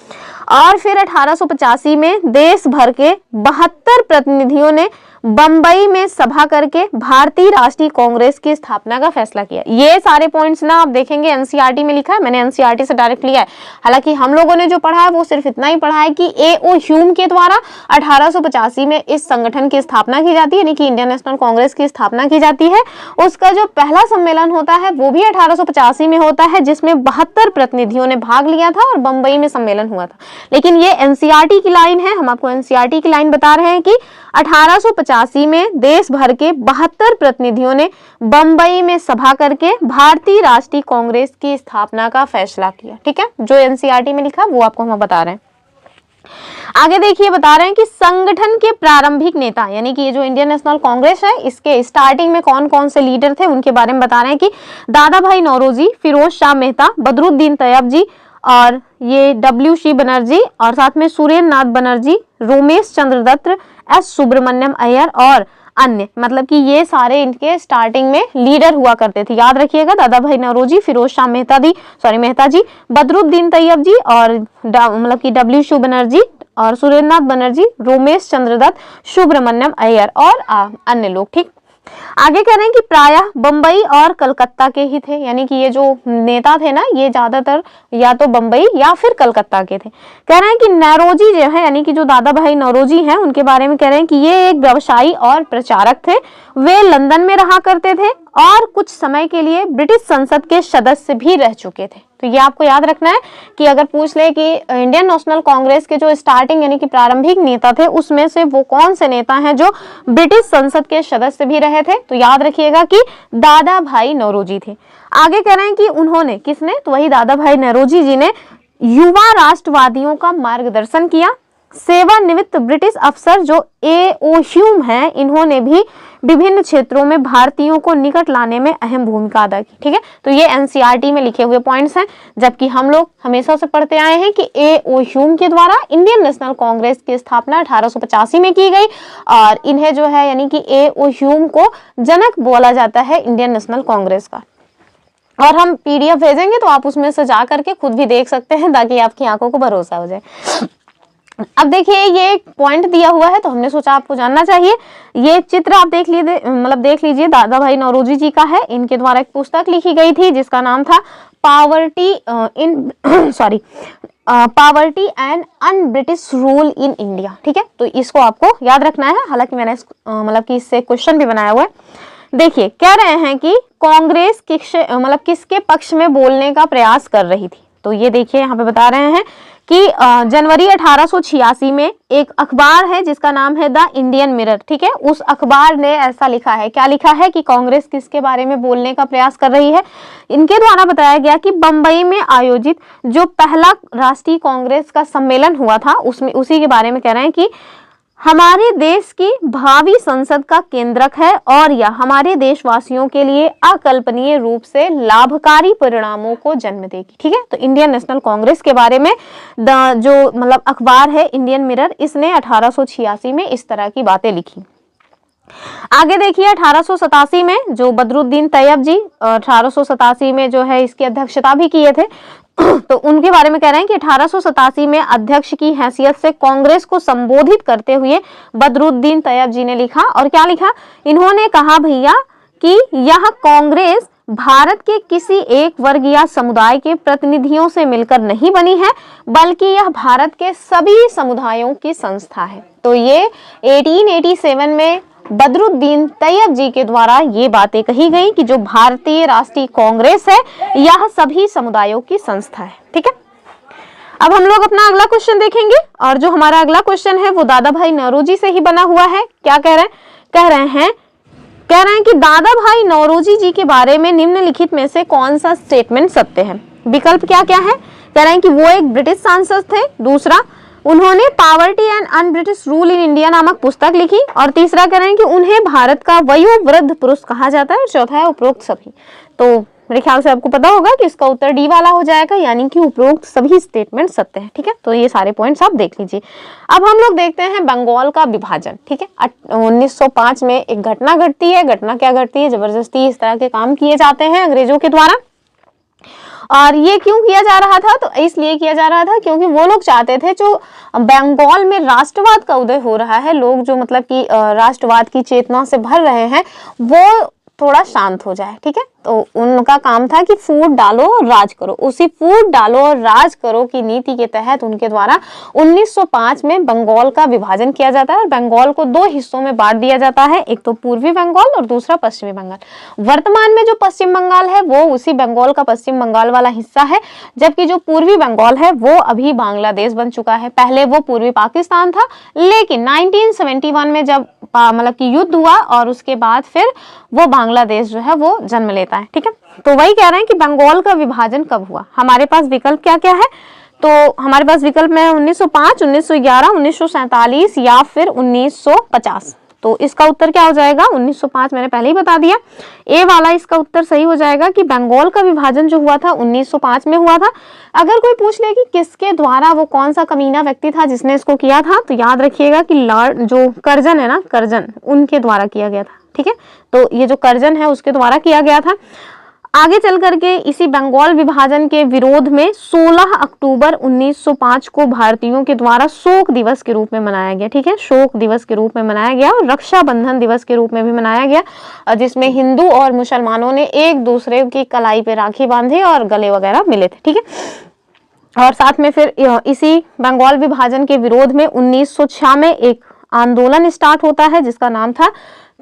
[SPEAKER 1] और फिर 1885 में देश भर के 72 प्रतिनिधियों ने बंबई में सभा करके भारतीय राष्ट्रीय कांग्रेस की स्थापना का फैसला किया। ये सारे पॉइंट्स ना आप देखेंगे एनसीईआरटी में लिखा है, मैंने एनसीईआरटी से डायरेक्ट लिया है। हालांकि हम लोगों ने जो पढ़ा है वो सिर्फ इतना ही पढ़ा है कि A.O. ह्यूम के द्वारा 1885 में इस संगठन की स्थापना की जाती है, यानी कि इंडियन नेशनल कांग्रेस की स्थापना की जाती है। उसका जो पहला सम्मेलन होता है वो भी 1885 में होता है, जिसमें 72 प्रतिनिधियों ने भाग लिया था और बंबई में सम्मेलन हुआ था। लेकिन ये एनसीईआरटी की लाइन है, हम आपको एनसीईआरटी की लाइन बता रहे हैं कि 1885 में देश भर के 72 प्रतिनिधियों ने बंबई में सभा करके भारतीय राष्ट्रीय कांग्रेस की स्थापना का फैसला किया। ठीक है, जो एनसीईआरटी में लिखा वो आपको हम बता रहे हैं। आगे देखिए, बता रहे हैं कि संगठन के प्रारंभिक नेता, यानी कि ये जो इंडियन नेशनल कांग्रेस है इसके स्टार्टिंग में कौन कौन से लीडर थे उनके बारे में बता रहे हैं कि दादा भाई नौरोजी, फिरोज शाह मेहता, बदरुद्दीन तैयब जी और ये WC बनर्जी और साथ में सुरेंद्र नाथ बनर्जी, रोमेश चंद्र दत्त, S सुब्रमण्यम अय्यर और अन्य, मतलब कि ये सारे इनके स्टार्टिंग में लीडर हुआ करते थे। याद रखिएगा, दादा भाई नौरोजी, फिरोज शाह मेहता जी, बदरुद्दीन तैयब जी और मतलब कि WC बनर्जी और सुरेंद्र नाथ बनर्जी, रोमेश चंद्र दत्त, सुब्रमण्यम अय्यर और अन्य लोग। ठीक, आगे कह रहे हैं कि प्रायः बंबई और कलकत्ता के ही थे, यानी कि ये जो नेता थे ना, ये ज्यादातर या तो बंबई या फिर कलकत्ता के थे। कह रहे हैं कि नौरोजी जो है, यानी कि जो दादा भाई नौरोजी हैं, उनके बारे में कह रहे हैं कि ये एक व्यवसायी और प्रचारक थे। वे लंदन में रहा करते थे और कुछ समय के लिए ब्रिटिश संसद के सदस्य भी रह चुके थे। तो ये आपको याद रखना है कि अगर पूछ ले कि इंडियन नेशनल कांग्रेस के जो स्टार्टिंग यानी कि प्रारंभिक नेता थे, उसमें से वो कौन से नेता हैं जो ब्रिटिश संसद के सदस्य भी रहे थे, तो याद रखिएगा कि दादा भाई नौरोजी थे। आगे कह रहे हैं कि उन्होंने, किसने, तो वही दादा भाई नौरोजी जी ने युवा राष्ट्रवादियों का मार्गदर्शन किया। सेवानिवृत्त ब्रिटिश अफसर जो A.O. ह्यूम हैं, इन्होंने भी विभिन्न क्षेत्रों में भारतीयों को निकट लाने में अहम भूमिका अदा की। ठीक है, तो ये NCERT में लिखे हुए पॉइंट्स हैं, जबकि हम लोग हमेशा से पढ़ते आए हैं कि A.O. ह्यूम के द्वारा इंडियन नेशनल कांग्रेस की स्थापना 1885 में की गई और इन्हें जो है यानी कि A.O. ह्यूम को जनक बोला जाता है इंडियन नेशनल कांग्रेस का। और हम PDF भेजेंगे तो आप उसमें से जा करके खुद भी देख सकते हैं, ताकि आपकी आंखों को भरोसा हो जाए। अब देखिए, ये एक पॉइंट दिया हुआ है तो हमने सोचा आपको जानना चाहिए। ये चित्र आप देख लीजिए, दादा भाई नौरोजी जी का है। इनके द्वारा एक पुस्तक लिखी गई थी जिसका नाम था poverty and un British rule in India. ठीक है, तो इसको आपको याद रखना है। हालांकि मैंने मतलब कि इससे क्वेश्चन भी बनाया हुआ है। देखिए, कह रहे हैं कि कांग्रेस किसके पक्ष में बोलने का प्रयास कर रही थी, तो ये देखिए यहाँ पे बता रहे हैं कि जनवरी 1886 में एक अखबार है जिसका नाम है द इंडियन मिरर। ठीक है, उस अखबार ने ऐसा लिखा है, क्या लिखा है कि कांग्रेस किसके बारे में बोलने का प्रयास कर रही है। इनके द्वारा बताया गया कि बंबई में आयोजित जो पहला राष्ट्रीय कांग्रेस का सम्मेलन हुआ था, उसमें उसी के बारे में कह रहे हैं कि हमारे देश की भावी संसद का केंद्रक है और यह हमारे देशवासियों के लिए अकल्पनीय रूप से लाभकारी परिणामों को जन्म देगी। ठीक है, तो इंडियन नेशनल कांग्रेस के बारे में जो मतलब अखबार है इंडियन मिरर, इसने 1886 में इस तरह की बातें लिखी। आगे देखिए, 1887 में जो बदरुद्दीन तैयब जी 1887 में जो है इसकी अध्यक्षता भी किए थे, तो उनके बारे में कह रहे हैं कि 1887 में अध्यक्ष की हैसियत से कांग्रेस को संबोधित करते हुए बदरुद्दीन तैयब जी ने लिखा, और क्या लिखा, इन्होंने कहा भैया कि यह कांग्रेस भारत के किसी एक वर्ग या समुदाय के प्रतिनिधियों से मिलकर नहीं बनी है, बल्कि यह भारत के सभी समुदायों की संस्था है। तो ये 1887 में बदरुद्दीन तैयब जी के द्वारा ये बातें कही गई कि जो भारतीय राष्ट्रीय कांग्रेस है यह सभी समुदायों की संस्था है। ठीक है, अब हम लोग अपना अगला क्वेश्चन देखेंगे, और जो हमारा अगला क्वेश्चन है वो दादा भाई नौरोजी से ही बना हुआ है। क्या कह रहे हैं कि दादा भाई नौरोजी जी के बारे में निम्नलिखित में से कौन सा स्टेटमेंट सत्य है। विकल्प क्या क्या है, कह रहे हैं कि वो एक ब्रिटिश सांसद थे, दूसरा उन्होंने poverty and un British rule in India नामक पुस्तक लिखी, और तीसरा कह रहे हैं कि उन्हें भारत का वयोवृद्ध पुरुष कहा जाता है, और चौथा है उपरोक्त सभी। तो मेरे ख्याल से आपको पता होगा कि इसका उत्तर डी वाला हो जाएगा, यानी कि उपरोक्त सभी स्टेटमेंट सत्य है। ठीक है, तो ये सारे पॉइंट्स आप देख लीजिए। अब हम लोग देखते हैं बंगाल का विभाजन। ठीक है, 1905 में एक घटना घटती है। घटना क्या घटती है, जबरदस्ती इस तरह के काम किए जाते हैं अंग्रेजों के द्वारा। और ये क्यों किया जा रहा था, तो इसलिए किया जा रहा था क्योंकि वो लोग चाहते थे जो बंगाल में राष्ट्रवाद का उदय हो रहा है, लोग जो मतलब कि राष्ट्रवाद की चेतना से भर रहे हैं, वो थोड़ा शांत हो जाए। ठीक है, तो उनका काम था कि फूट डालो और राज करो। उसी फूट डालो और राज करो की नीति के तहत उनके द्वारा 1905 में बंगाल का विभाजन किया जाता है, और बंगाल को दो हिस्सों में बांट दिया जाता है, एक तो पूर्वी बंगाल और दूसरा पश्चिमी बंगाल। वर्तमान में जो पश्चिम बंगाल है वो उसी बंगाल का पश्चिम बंगाल वाला हिस्सा है, जबकि जो पूर्वी बंगाल है वो अभी बांग्लादेश बन चुका है। पहले वो पूर्वी पाकिस्तान था, लेकिन 1971 में जब मतलब कि युद्ध हुआ और उसके बाद फिर वो बांग्लादेश जो है वो जन्म लेता है। ठीक है, तो वही कह रहे हैं कि बंगाल का विभाजन कब हुआ। हमारे पास विकल्प क्या क्या है, तो हमारे पास विकल्प में 1905, 1911, 1947 या फिर 1950। तो इसका उत्तर क्या हो जाएगा 1905, मैंने पहले ही बता दिया। ए वाला इसका उत्तर सही हो जाएगा कि बंगाल का विभाजन जो हुआ था 1905 में हुआ था। अगर कोई पूछ ले कि किसके द्वारा, वो कौन सा कमीना व्यक्ति था जिसने इसको किया था, तो याद रखिएगा कि लॉर्ड जो कर्जन है ना, कर्जन, उनके द्वारा किया गया था। ठीक है, तो ये जो कर्जन है उसके द्वारा किया गया था। आगे चल करके इसी बंगाल विभाजन के विरोध में 16 अक्टूबर 1905 को भारतीयों के द्वारा शोक दिवस के रूप में मनाया गया। ठीक है, शोक दिवस के रूप में मनाया गया और रक्षाबंधन दिवस के रूप में भी मनाया गया, जिसमें हिंदू और मुसलमानों ने एक दूसरे की कलाई पे राखी बांधी और गले वगैरह मिले थे। ठीक है, और साथ में फिर इसी बंगाल विभाजन के विरोध में 1906 में एक आंदोलन स्टार्ट होता है जिसका नाम था,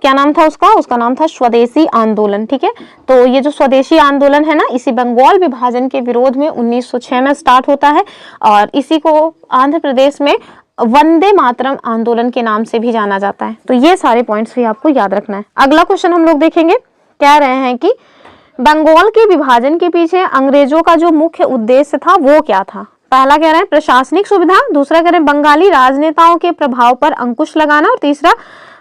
[SPEAKER 1] क्या नाम था उसका नाम था स्वदेशी आंदोलन। ठीक है, तो ये जो स्वदेशी आंदोलन है ना, इसी बंगाल विभाजन के विरोध में 1906 में स्टार्ट होता है और इसी को आंध्र प्रदेश में वंदे मातरम आंदोलन के नाम से भी जाना जाता है। तो ये सारे पॉइंट्स भी आपको याद रखना है। अगला क्वेश्चन हम लोग देखेंगे, कह रहे हैं कि बंगाल के विभाजन के पीछे अंग्रेजों का जो मुख्य उद्देश्य था वो क्या था। पहला कह रहे हैं प्रशासनिक सुविधा, दूसरा कह रहे हैं बंगाली राजनेताओं के प्रभाव पर अंकुश लगाना, और तीसरा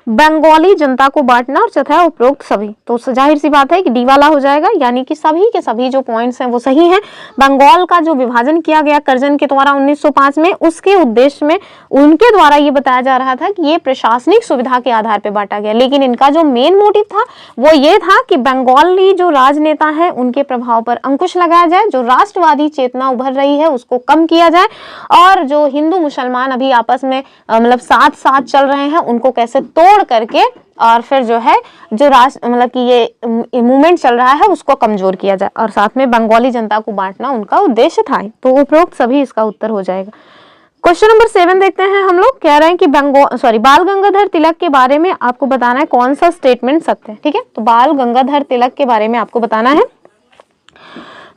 [SPEAKER 1] बंगाली जनता को बांटना, और चौथा उपरोक्त सभी। तो जाहिर सी बात है कि डी वाला हो जाएगा, यानी कि सभी के सभी जो पॉइंट्स हैं वो सही हैं। बंगाल का जो विभाजन किया गया कर्जन के द्वारा 1905 में, उसके उद्देश्य में उनके द्वारा ये बताया जा रहा था कि ये प्रशासनिक सुविधा के आधार पर बांटा गया, लेकिन इनका जो मेन मोटिव था वो ये था कि बंगाली जो राजनेता है उनके प्रभाव पर अंकुश लगाया जाए, जो राष्ट्रवादी चेतना उभर रही है उसको कम किया जाए, और जो हिंदू मुसलमान अभी आपस में मतलब साथ साथ चल रहे हैं उनको कैसे तोड़ करके और फिर जो है जो मतलब कि ये मूवमेंट चल रहा है उसको कमजोर किया जाए, और साथ में बंगाली जनता को बांटना उनका उद्देश्य था। तो उपरोक्त सभी इसका उत्तर हो जाएगा। क्वेश्चन नंबर 7 देखते हैं हम लोग। कह रहे हैं कि बाल गंगाधर तिलक के बारे में आपको बताना है कौन सा स्टेटमेंट सत्य है। ठीक है, तो बाल गंगाधर तिलक के बारे में आपको बताना है।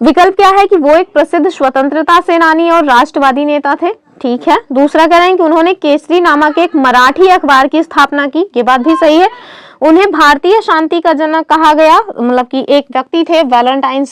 [SPEAKER 1] विकल्प क्या है कि वो एक प्रसिद्ध स्वतंत्रता सेनानी और राष्ट्रवादी नेता थे। ठीक है, दूसरा कह रहे हैं कि उन्होंने केसरी नामक एक मराठी अखबार की स्थापना की, ये बात भी सही है। उन्हें भारतीय शांति का जनक कहा गया, मतलब कि एक व्यक्ति थे वैलेंटाइन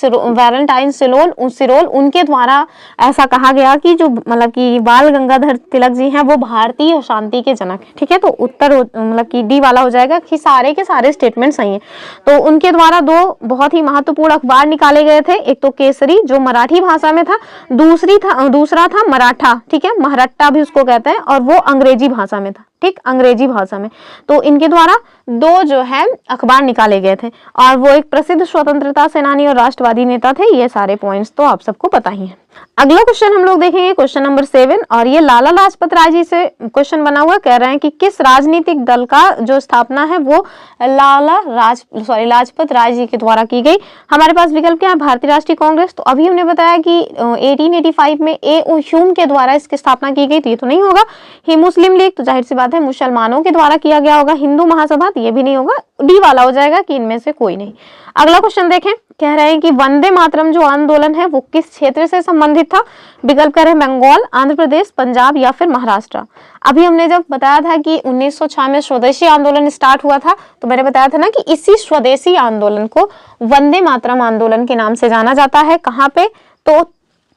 [SPEAKER 1] सिरोल, उनके द्वारा ऐसा कहा गया कि जो मतलब कि बाल गंगाधर तिलक जी हैं वो भारतीय शांति के जनक हैं। ठीक है, तो उत्तर मतलब कि डी वाला हो जाएगा कि सारे के सारे स्टेटमेंट सही हैं। तो उनके द्वारा दो बहुत ही महत्वपूर्ण अखबार निकाले गए थे, एक तो केसरी जो मराठी भाषा में था, दूसरा था मराठा, ठीक है, महरट्टा भी उसको कहते हैं, और वो अंग्रेजी भाषा में था। ठीक, अंग्रेजी भाषा में। तो इनके द्वारा दो जो है अखबार निकाले गए थे, और वो एक प्रसिद्ध स्वतंत्रता सेनानी और राष्ट्रवादी नेता थे। ये सारे पॉइंट्स तो आप सबको पता ही है। अगला क्वेश्चन हम लोग देखेंगे, क्वेश्चन नंबर 7, और ये लाला लाजपत राय जी से क्वेश्चन बना हुआ। कह रहे हैं कि किस राजनीतिक दल का जो स्थापना है वो लाजपत राय जी के द्वारा की गई। हमारे पास विकल्प क्या है, भारतीय राष्ट्रीय कांग्रेस। तो अभी हमने बताया कि 1885 में A.O. ह्यूम के द्वारा इसकी स्थापना की गई, तो ये तो नहीं होगा। ही मुस्लिम लीग, तो जाहिर सी बात है मुसलमानों के द्वारा किया गया होगा। हिंदू महासभा, तो ये भी नहीं होगा, डी वाला हो जाएगा कि इनमें से कोई नहीं। अगला क्वेश्चन देखें, कह रहे हैं कि वंदे मातरम जो आंदोलन है वो किस क्षेत्र से संबंधित था। विकल्प कह रहे हैं बंगाल, आंध्र प्रदेश, पंजाब या फिर महाराष्ट्र। अभी हमने जब बताया था कि 1906 में स्वदेशी आंदोलन स्टार्ट हुआ था, तो मैंने बताया था ना कि इसी स्वदेशी आंदोलन को वंदे मातरम आंदोलन के नाम से जाना जाता है। कहाँ पे, तो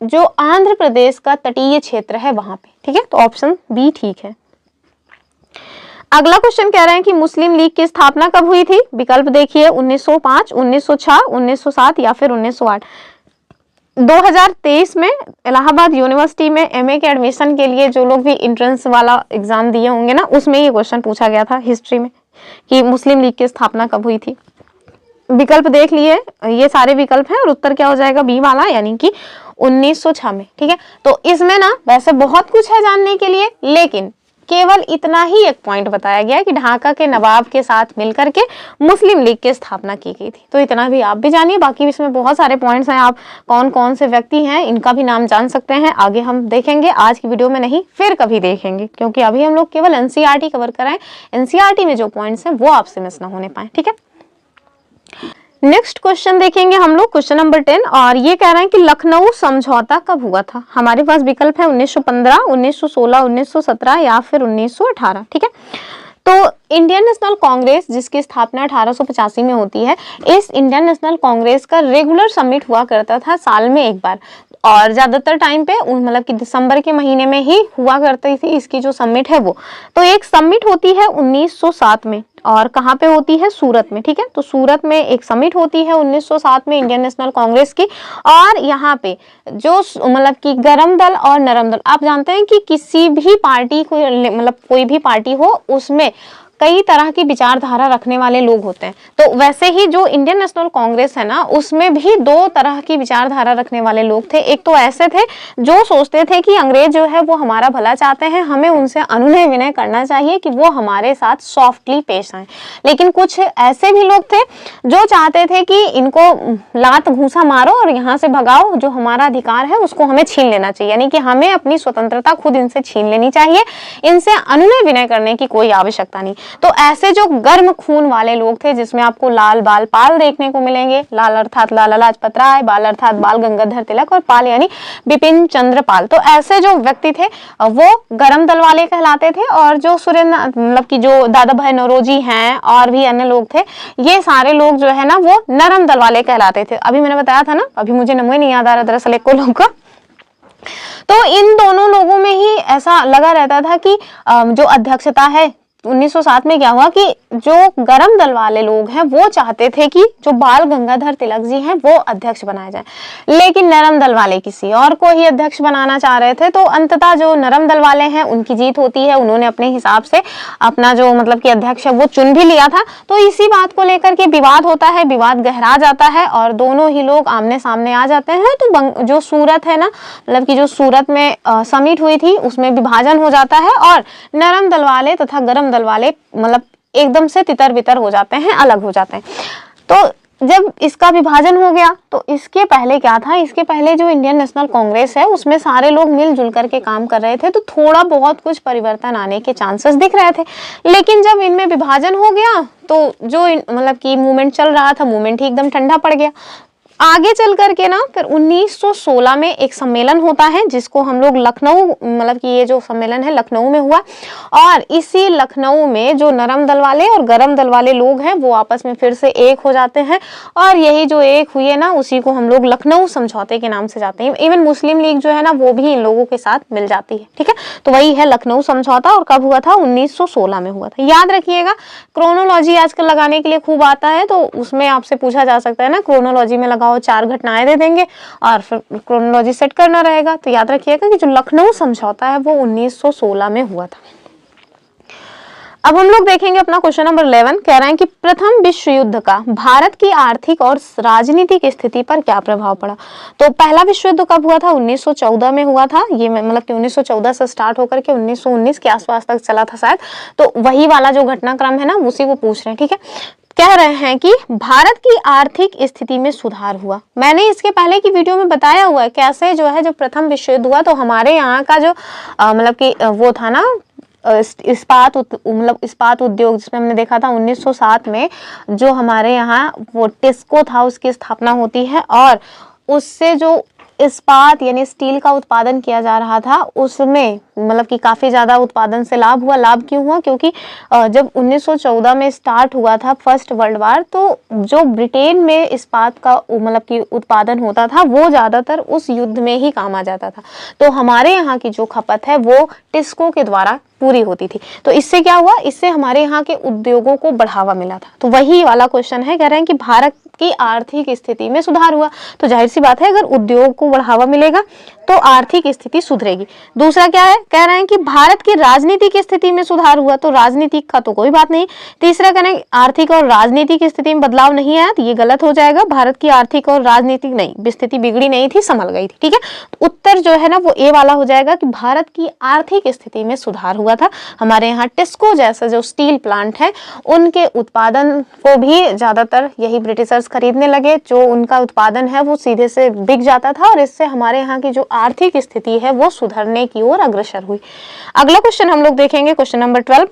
[SPEAKER 1] जो आंध्र प्रदेश का तटीय क्षेत्र है वहां पे। ठीक है, तो ऑप्शन बी ठीक है। अगला क्वेश्चन कह रहे हैं कि मुस्लिम लीग की स्थापना कब हुई थी। विकल्प देखिए 1905, 1906, 1907 या फिर 1908। 2023 में इलाहाबाद यूनिवर्सिटी में एमए के एडमिशन के लिए जो लोग भी एंट्रेंस वाला एग्जाम दिए होंगे ना, उसमें ये क्वेश्चन पूछा गया था हिस्ट्री में कि मुस्लिम लीग की स्थापना कब हुई थी। विकल्प देख लिए, ये सारे विकल्प हैं और उत्तर क्या हो जाएगा, बी वाला, यानी कि 1906 में। ठीक है, तो इसमें ना वैसे बहुत कुछ है जानने के लिए, लेकिन केवल इतना ही एक पॉइंट बताया गया कि ढाका के नवाब के साथ मिलकर के मुस्लिम लीग की स्थापना की गई थी। तो इतना भी आप भी जानिए, बाकी इसमें बहुत सारे पॉइंट्स हैं, आप कौन कौन से व्यक्ति हैं इनका भी नाम जान सकते हैं। आगे हम देखेंगे, आज की वीडियो में नहीं, फिर कभी देखेंगे, क्योंकि अभी हम लोग केवल एनसीईआरटी कवर कराएं। एनसीईआरटी में जो पॉइंट्स हैं वो आपसे मिस ना होने पाए। ठीक है, नेक्स्ट क्वेश्चन देखेंगे हम लोग, क्वेश्चन नंबर 10, और ये कह रहे हैं कि लखनऊ समझौता कब हुआ था। हमारे पास विकल्प है 1915, 1916, 1917 या फिर 1918। ठीक है, तो इंडियन नेशनल कांग्रेस जिसकी स्थापना 1885 में होती है, इस इंडियन नेशनल कांग्रेस का रेगुलर समिट हुआ करता था साल में एक बार, और ज्यादातर टाइम पे मतलब कि दिसंबर के महीने में ही हुआ करती थी इसकी जो समिट है वो। तो एक समिट होती है 1907 में, और कहाँ पे होती है? सूरत में। ठीक है, तो सूरत में एक समिट होती है 1907 में इंडियन नेशनल कांग्रेस की। और यहाँ पे जो मतलब कि गरम दल और नरम दल, आप जानते हैं कि किसी भी पार्टी को मतलब कोई भी पार्टी हो उसमें कई तरह की विचारधारा रखने वाले लोग होते हैं। तो वैसे ही जो इंडियन नेशनल कांग्रेस है ना, उसमें भी दो तरह की विचारधारा रखने वाले लोग थे। एक तो ऐसे थे जो सोचते थे कि अंग्रेज जो है वो हमारा भला चाहते हैं, हमें उनसे अनुनय विनय करना चाहिए कि वो हमारे साथ सॉफ्टली पेश आए। लेकिन कुछ ऐसे भी लोग थे जो चाहते थे कि इनको लात घूंसा मारो और यहाँ से भगाओ, जो हमारा अधिकार है उसको हमें छीन लेना चाहिए, यानी कि हमें अपनी स्वतंत्रता खुद इनसे छीन लेनी चाहिए, इनसे अनुनय विनय करने की कोई आवश्यकता नहीं। तो ऐसे जो गर्म खून वाले लोग थे, जिसमें आपको लाल बाल पाल देखने को मिलेंगे, लाल अर्थात लाला लाजपत राय, बाल अर्थात बाल गंगाधर तिलक और पाल यानी बिपिन चंद्र पाल। तो ऐसे जो व्यक्ति थे वो गरम दल वाले कहलाते थे। और जो सुरेंद्र मतलब कि जो दादा भाई नौरोजी हैं और भी अन्य लोग थे, ये सारे लोग जो है ना वो नरम दल वाले कहलाते थे। अभी मैंने बताया था ना, अभी मुझे नाम ही नहीं याद आ रहा दरअसल एक को लोग का। तो इन दोनों लोगों में ही ऐसा लगा रहता था कि जो अध्यक्षता है 1907 में क्या हुआ कि जो गरम दल वाले लोग हैं वो चाहते थे कि जो बाल गंगाधर तिलक जी हैं वो अध्यक्ष बनाए जाएं, लेकिन नरम दल वाले किसी और को ही अध्यक्ष बनाना चाह रहे थे। तो अंततः जो नरम दल वाले हैं उनकी जीत होती है, उन्होंने अपने हिसाब से अपना जो मतलब कि अध्यक्ष है वो चुन भी लिया था। तो इसी बात को लेकर के विवाद होता है, विवाद गहरा जाता है और दोनों ही लोग आमने सामने आ जाते हैं। तो जो सूरत है ना, मतलब कि जो सूरत में समिट हुई थी उसमें विभाजन हो जाता है और नरम दल वाले तथा गरम दल वाले मतलब एकदम से तितर बितर हो जाते हैं, अलग हो जाते हैं। तो जब इसका विभाजन हो गया तो इसके पहले क्या था, इसके पहले जो इंडियन नेशनल कांग्रेस है उसमें सारे लोग मिलजुल करके काम कर रहे थे, तो थोड़ा बहुत कुछ परिवर्तन आने के चांसेस दिख रहे थे। लेकिन जब इनमें विभाजन हो गया तो जो मतलब कि मूवमेंट चल रहा था, मूवमेंट ही एकदम ठंडा पड़ गया। आगे चल करके ना फिर 1916 में एक सम्मेलन होता है जिसको हम लोग लखनऊ, मतलब कि ये जो सम्मेलन है लखनऊ में हुआ। और इसी लखनऊ में जो नरम दल वाले और गरम दल वाले लोग हैं वो आपस में फिर से एक हो जाते हैं और यही जो एक हुई है ना उसी को हम लोग लखनऊ समझौते के नाम से जाते हैं। इवन मुस्लिम लीग जो है ना वो भी इन लोगों के साथ मिल जाती है। ठीक है, तो वही है लखनऊ समझौता। और कब हुआ था? 1916 में हुआ था। याद रखिएगा, क्रोनोलॉजी आजकल लगाने के लिए खूब आता है, तो उसमें आपसे पूछा जा सकता है ना क्रोनोलॉजी में लगाओ, 4 घटनाएं दे देंगे और फिर क्रोनोलॉजी सेट करना रहेगा। तो याद रखिएगा कि जो लखनऊ समझौता है वो 1916 में हुआ था। अब हम लोग देखेंगे अपना क्वेश्चन नंबर 11। कह रहे हैं कि प्रथम विश्व युद्ध का भारत की आर्थिक और राजनीतिक स्थिति पर क्या प्रभाव पड़ा। तो पहला विश्व युद्ध कब हुआ था? 1914 में हुआ था। ये मतलब कि 1914 से स्टार्ट होकर के 1919 के आसपास तक चला था शायद। तो वही वाला जो घटनाक्रम है ना उसी को पूछ रहे हैं। ठीक है, कह रहे हैं कि भारत की आर्थिक स्थिति में सुधार हुआ। मैंने इसके पहले की वीडियो में बताया हुआ है कैसे जो है जब प्रथम विश्व युद्ध हुआ तो हमारे यहाँ का जो मतलब कि वो था ना इस्पात उद्योग, जिसमें हमने देखा था 1907 में जो हमारे यहाँ वो टिस्को था उसकी स्थापना होती है और उससे जो इस्पात यानी स्टील का उत्पादन किया जा रहा था उसमें मतलब कि काफी ज्यादा उत्पादन से लाभ हुआ। लाभ क्यों हुआ? क्योंकि जब 1914 में स्टार्ट हुआ था फर्स्ट वर्ल्ड वार, तो जो ब्रिटेन में इस्पात का मतलब कि उत्पादन होता था वो ज्यादातर उस युद्ध में ही काम आ जाता था। तो हमारे यहाँ की जो खपत है वो टिस्को के द्वारा पूरी होती थी। तो इससे क्या हुआ? इससे हमारे यहाँ के उद्योगों को बढ़ावा मिला था। तो वही वाला क्वेश्चन है, कह रहे हैं कि भारत की आर्थिक स्थिति में सुधार हुआ। तो जाहिर सी बात है अगर उद्योग को बढ़ावा मिलेगा तो आर्थिक स्थिति सुधरेगी। दूसरा क्या है? कह रहे हैं कि भारत की राजनीतिक स्थिति में सुधार हुआ। तो राजनीतिक का तो कोई बात नहीं। तीसरा कह रहे हैं आर्थिक और राजनीतिक स्थिति में बदलाव नहीं आया, तो ये गलत हो जाएगा। भारत की आर्थिक और राजनीतिक नहीं, स्थिति बिगड़ी नहीं थी, संभल गई थी। ठीक है, तो उत्तर जो है ना वो ए वाला हो जाएगा कि भारत की आर्थिक स्थिति में सुधार हुआ था। हमारे यहाँ टिस्को जैसे जो स्टील प्लांट है उनके उत्पादन को भी ज्यादातर यही ब्रिटिशर्स खरीदने लगे। जो उनका उत्पादन है वो सीधे से बिक जाता था और इससे हमारे यहाँ की जो आर्थिक स्थिति है वो सुधरने की ओर अग्रसर हुई। अगला क्वेश्चन हम लोग देखेंगे, क्वेश्चन नंबर 12।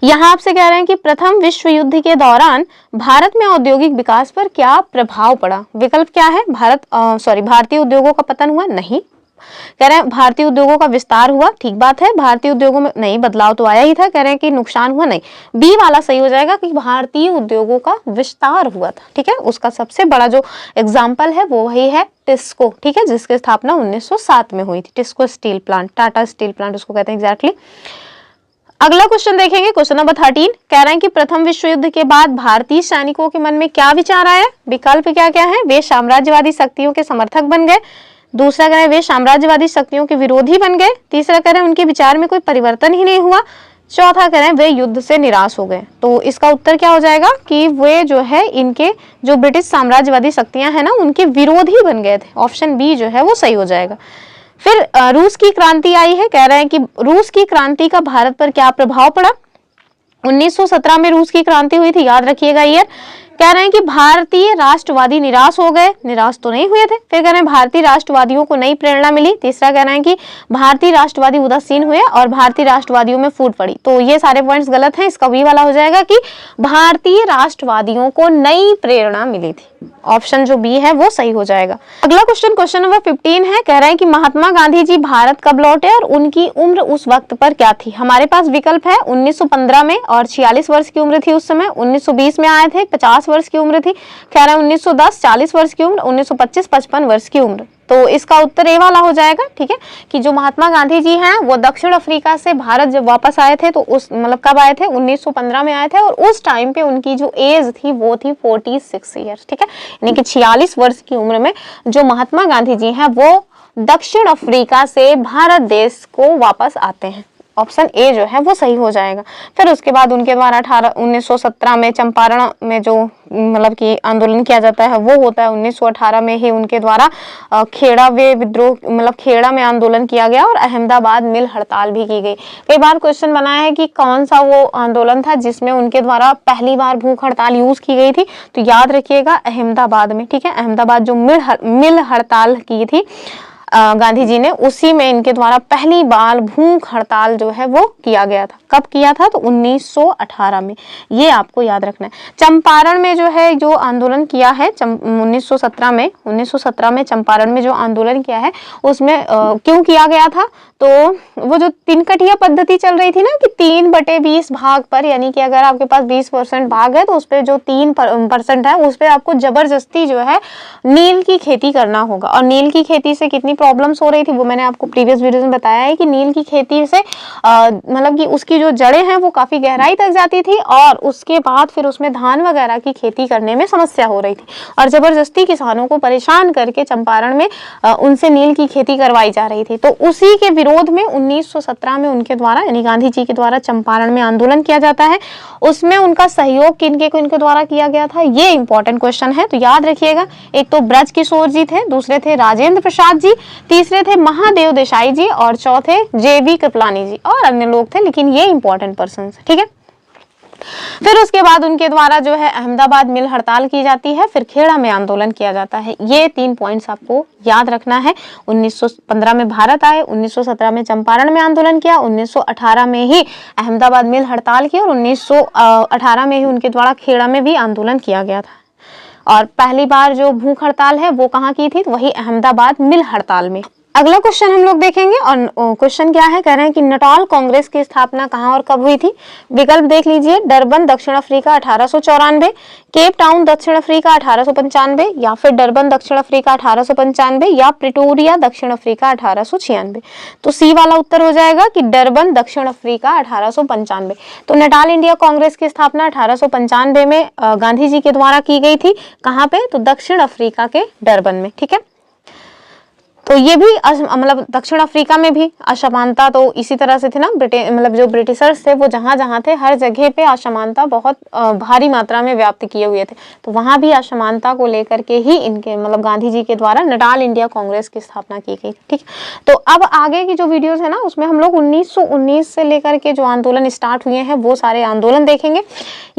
[SPEAKER 1] यहाँ आपसे कह रहे हैं कि प्रथम विश्व युद्ध के दौरान भारत में औद्योगिक विकास पर क्या प्रभाव पड़ा। विकल्प क्या है? भारतीय उद्योगों का पतन हुआ? नहीं। कह रहे हैं भारतीय उद्योगों का विस्तार हुआ? ठीक बात है, भारतीय उद्योगों में नहीं, बदलाव तो आया ही था। कह रहे हैं कि नुकसान हुआ? नहीं। बी वाला सही हो जाएगा कि भारतीय उद्योगों का विस्तार हुआ था। ठीक है, उसका सबसे बड़ा जो एग्जाम्पल है वो वही है टिस्को। ठीक है, जिसकी स्थापना 1907 में हुई थी। TISCO steel plant, Tata steel plant उसको कहते हैं एग्जैक्टली। अगला क्वेश्चन देखेंगे, क्वेश्चन नंबर 13 कह रहे हैं कि प्रथम विश्व युद्ध के बाद भारतीय सैनिकों के मन में क्या विचार आया? विकल्प क्या क्या है? वे साम्राज्यवादी शक्तियों के समर्थक बन गए, दूसरा कह रहे हैं वे साम्राज्यवादी शक्तियों के विरोधी बन गए, तीसरा कह रहे हैं उनके विचार में कोई परिवर्तन ही नहीं हुआ, चौथा कह रहे हैं वे युद्ध से निराश हो गए। तो इसका उत्तर क्या हो जाएगा कि वे जो है इनके जो ब्रिटिश साम्राज्यवादी शक्तियां हैं ना उनके विरोधी बन गए थे। ऑप्शन बी जो है वो सही हो जाएगा। फिर रूस की क्रांति आई है, कह रहे हैं कि रूस की क्रांति का भारत पर क्या प्रभाव पड़ा? 1917 में रूस की क्रांति हुई थी, याद रखिएगा ईयर। कह रहे हैं कि भारतीय राष्ट्रवादी निराश हो गए, निराश तो नहीं हुए थे। फिर कह रहे हैं भारतीय राष्ट्रवादियों को नई प्रेरणा मिली, तीसरा कह रहे हैं कि भारतीय राष्ट्रवादी उदासीन हुए और भारतीय राष्ट्रवादियों में फूट पड़ी। तो ये सारे पॉइंट्स गलत हैं, इसका बी वाला हो जाएगा कि भारतीय राष्ट्रवादियों को नई प्रेरणा मिली थी। ऑप्शन जो बी है वो सही हो जाएगा। अगला क्वेश्चन, क्वेश्चन नंबर 15 है, कह रहे हैं कि महात्मा गांधी जी भारत कब लौटे और उनकी उम्र उस वक्त पर क्या थी? हमारे पास विकल्प है 1915 में और 46 वर्ष की उम्र थी उस समय, 1920 में आए थे 50 वर्ष की उम्र थी, कह रहे हैं 1910 40 वर्ष की उम्र, 1925 55 वर्ष की उम्र। तो इसका उत्तर ए वाला हो जाएगा। ठीक है, कि जो महात्मा गांधी जी हैं वो दक्षिण अफ्रीका से भारत जब वापस आए थे तो उस मतलब कब आए थे? 1915 में आए थे और उस टाइम पे उनकी जो एज थी वो थी 46 ईयर्स। ठीक है, यानी कि 46 वर्ष की उम्र में जो महात्मा गांधी जी हैं वो दक्षिण अफ्रीका से भारत देश को वापस आते हैं। ऑप्शन ए जो है वो सही हो जाएगा। फिर उसके बाद उनके द्वारा 1917 में चंपारण में जो मतलब कि आंदोलन किया जाता है वो होता है। 1918 में ही उनके द्वारा खेड़ा वे विद्रोह मतलब खेड़ा में आंदोलन किया गया और अहमदाबाद मिल हड़ताल भी की गई। कई बार क्वेश्चन बनाया है कि कौन सा वो आंदोलन था जिसमें उनके द्वारा पहली बार भूख हड़ताल यूज की गई थी, तो याद रखिएगा अहमदाबाद में। ठीक है, अहमदाबाद जो मिल हड़ताल की थी गांधी जी ने, उसी में इनके द्वारा पहली बार भूख हड़ताल जो है वो किया गया था। कब किया था? तो 1918 में, ये आपको याद रखना है। चंपारण में जो है जो आंदोलन किया है 1917 में चंपारण में जो आंदोलन किया है उसमें क्यों किया गया था? तो वो जो तिनकटिया पद्धति चल रही थी ना कि 3/20 भाग पर, यानी कि अगर आपके पास 20% भाग है तो उस पर जो 3% है उस पर आपको जबरदस्ती जो है नील की खेती करना होगा। और नील की खेती से कितनी प्रॉब्लम्स हो रही थी वो मैंने आपको प्रीवियस वीडियो में बताया है कि नील की खेती से मतलब कि उसकी जो जड़ें हैं वो काफी गहराई तक जाती थी और उसके बाद फिर उसमें धान वगैरह की खेती करने में समस्या हो रही थी और जबरदस्ती किसानों को परेशान करके चंपारण में उनसे नील की खेती करवाई जा रही थी। तो उसी के विरोध में 1917 में उनके द्वारा यानी गांधी जी के द्वारा चंपारण में आंदोलन किया जाता है। उसमें उनका सहयोग किनके द्वारा किया गया था, ये इंपॉर्टेंट क्वेश्चन है, तो याद रखिएगा। एक तो ब्रज किशोर जी थे, दूसरे थे राजेंद्र प्रसाद जी, तीसरे थे महादेव देसाई जी और चौथे JV कृपलानी जी और अन्य लोग थे, लेकिन ये इंपॉर्टेंट पर्सन। ठीक है, फिर उसके बाद उनके द्वारा जो है अहमदाबाद मिल हड़ताल की जाती है, फिर खेड़ा में आंदोलन किया जाता है। ये 3 पॉइंट्स आपको याद रखना है। 1915 में भारत आए, 1917 में चंपारण में आंदोलन किया, 1918 में ही अहमदाबाद मिल हड़ताल की और 1918 में ही उनके द्वारा खेड़ा में भी आंदोलन किया गया था। और पहली बार जो भूख हड़ताल है वो कहाँ की थी? वही अहमदाबाद मिल हड़ताल में। अगला क्वेश्चन हम लोग देखेंगे और क्वेश्चन क्या है, कह रहे हैं कि नटाल कांग्रेस की स्थापना कहाँ और कब हुई थी? विकल्प देख लीजिए, डरबन दक्षिण अफ्रीका 1894, केप टाउन दक्षिण अफ्रीका 1895, या फिर डरबन दक्षिण अफ्रीका 1895 या प्रिटोरिया दक्षिण अफ्रीका 1896। तो सी वाला उत्तर हो जाएगा कि डरबन दक्षिण अफ्रीका 1895। तो नटाल इंडिया कांग्रेस की स्थापना 1895 में गांधी जी के द्वारा की गई थी। कहाँ पे? तो दक्षिण अफ्रीका के डरबन में। ठीक है, तो ये भी मतलब दक्षिण अफ्रीका में भी असमानता तो इसी तरह से थी ना, मतलब जो ब्रिटिशर्स थे वो जहाँ जहाँ थे हर जगह पे असमानता बहुत भारी मात्रा में व्याप्त किए हुए थे। तो वहाँ भी असमानता को लेकर के ही इनके मतलब गांधी जी के द्वारा नटाल इंडिया कांग्रेस की स्थापना की गई। ठीक, तो अब आगे की जो वीडियोस है ना उसमें हम लोग 1919 से लेकर के जो आंदोलन स्टार्ट हुए हैं वो सारे आंदोलन देखेंगे।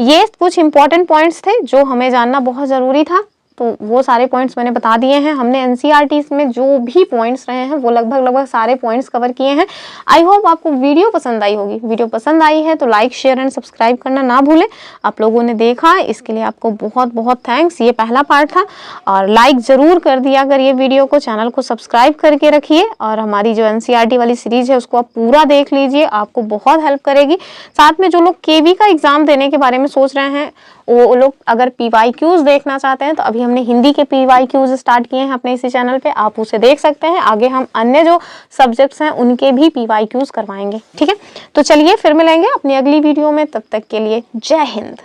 [SPEAKER 1] ये कुछ इंपॉर्टेंट पॉइंट्स थे जो हमें जानना बहुत जरूरी था, तो वो सारे पॉइंट्स मैंने बता दिए हैं। हमने NCERT में जो भी पॉइंट्स रहे हैं वो लगभग सारे पॉइंट्स कवर किए हैं। आई होप आपको वीडियो पसंद आई होगी। वीडियो पसंद आई है तो लाइक शेयर एंड सब्सक्राइब करना ना भूलें। आप लोगों ने देखा इसके लिए आपको बहुत बहुत थैंक्स। ये पहला पार्ट था और लाइक ज़रूर कर दिया अगर ये वीडियो को, चैनल को सब्सक्राइब करके रखिए और हमारी जो NCERT वाली सीरीज है उसको आप पूरा देख लीजिए, आपको बहुत हेल्प करेगी। साथ में जो लोग KV का एग्ज़ाम देने के बारे में सोच रहे हैं वो लोग अगर PYQs देखना चाहते हैं तो अभी हमने हिंदी के PYQs स्टार्ट किए हैं अपने इसी चैनल पे, आप उसे देख सकते हैं। आगे हम अन्य जो सब्जेक्ट्स हैं उनके भी PYQs करवाएंगे, ठीक है। तो चलिए फिर मिलेंगे अपनी अगली वीडियो में, तब तक के लिए जय हिंद।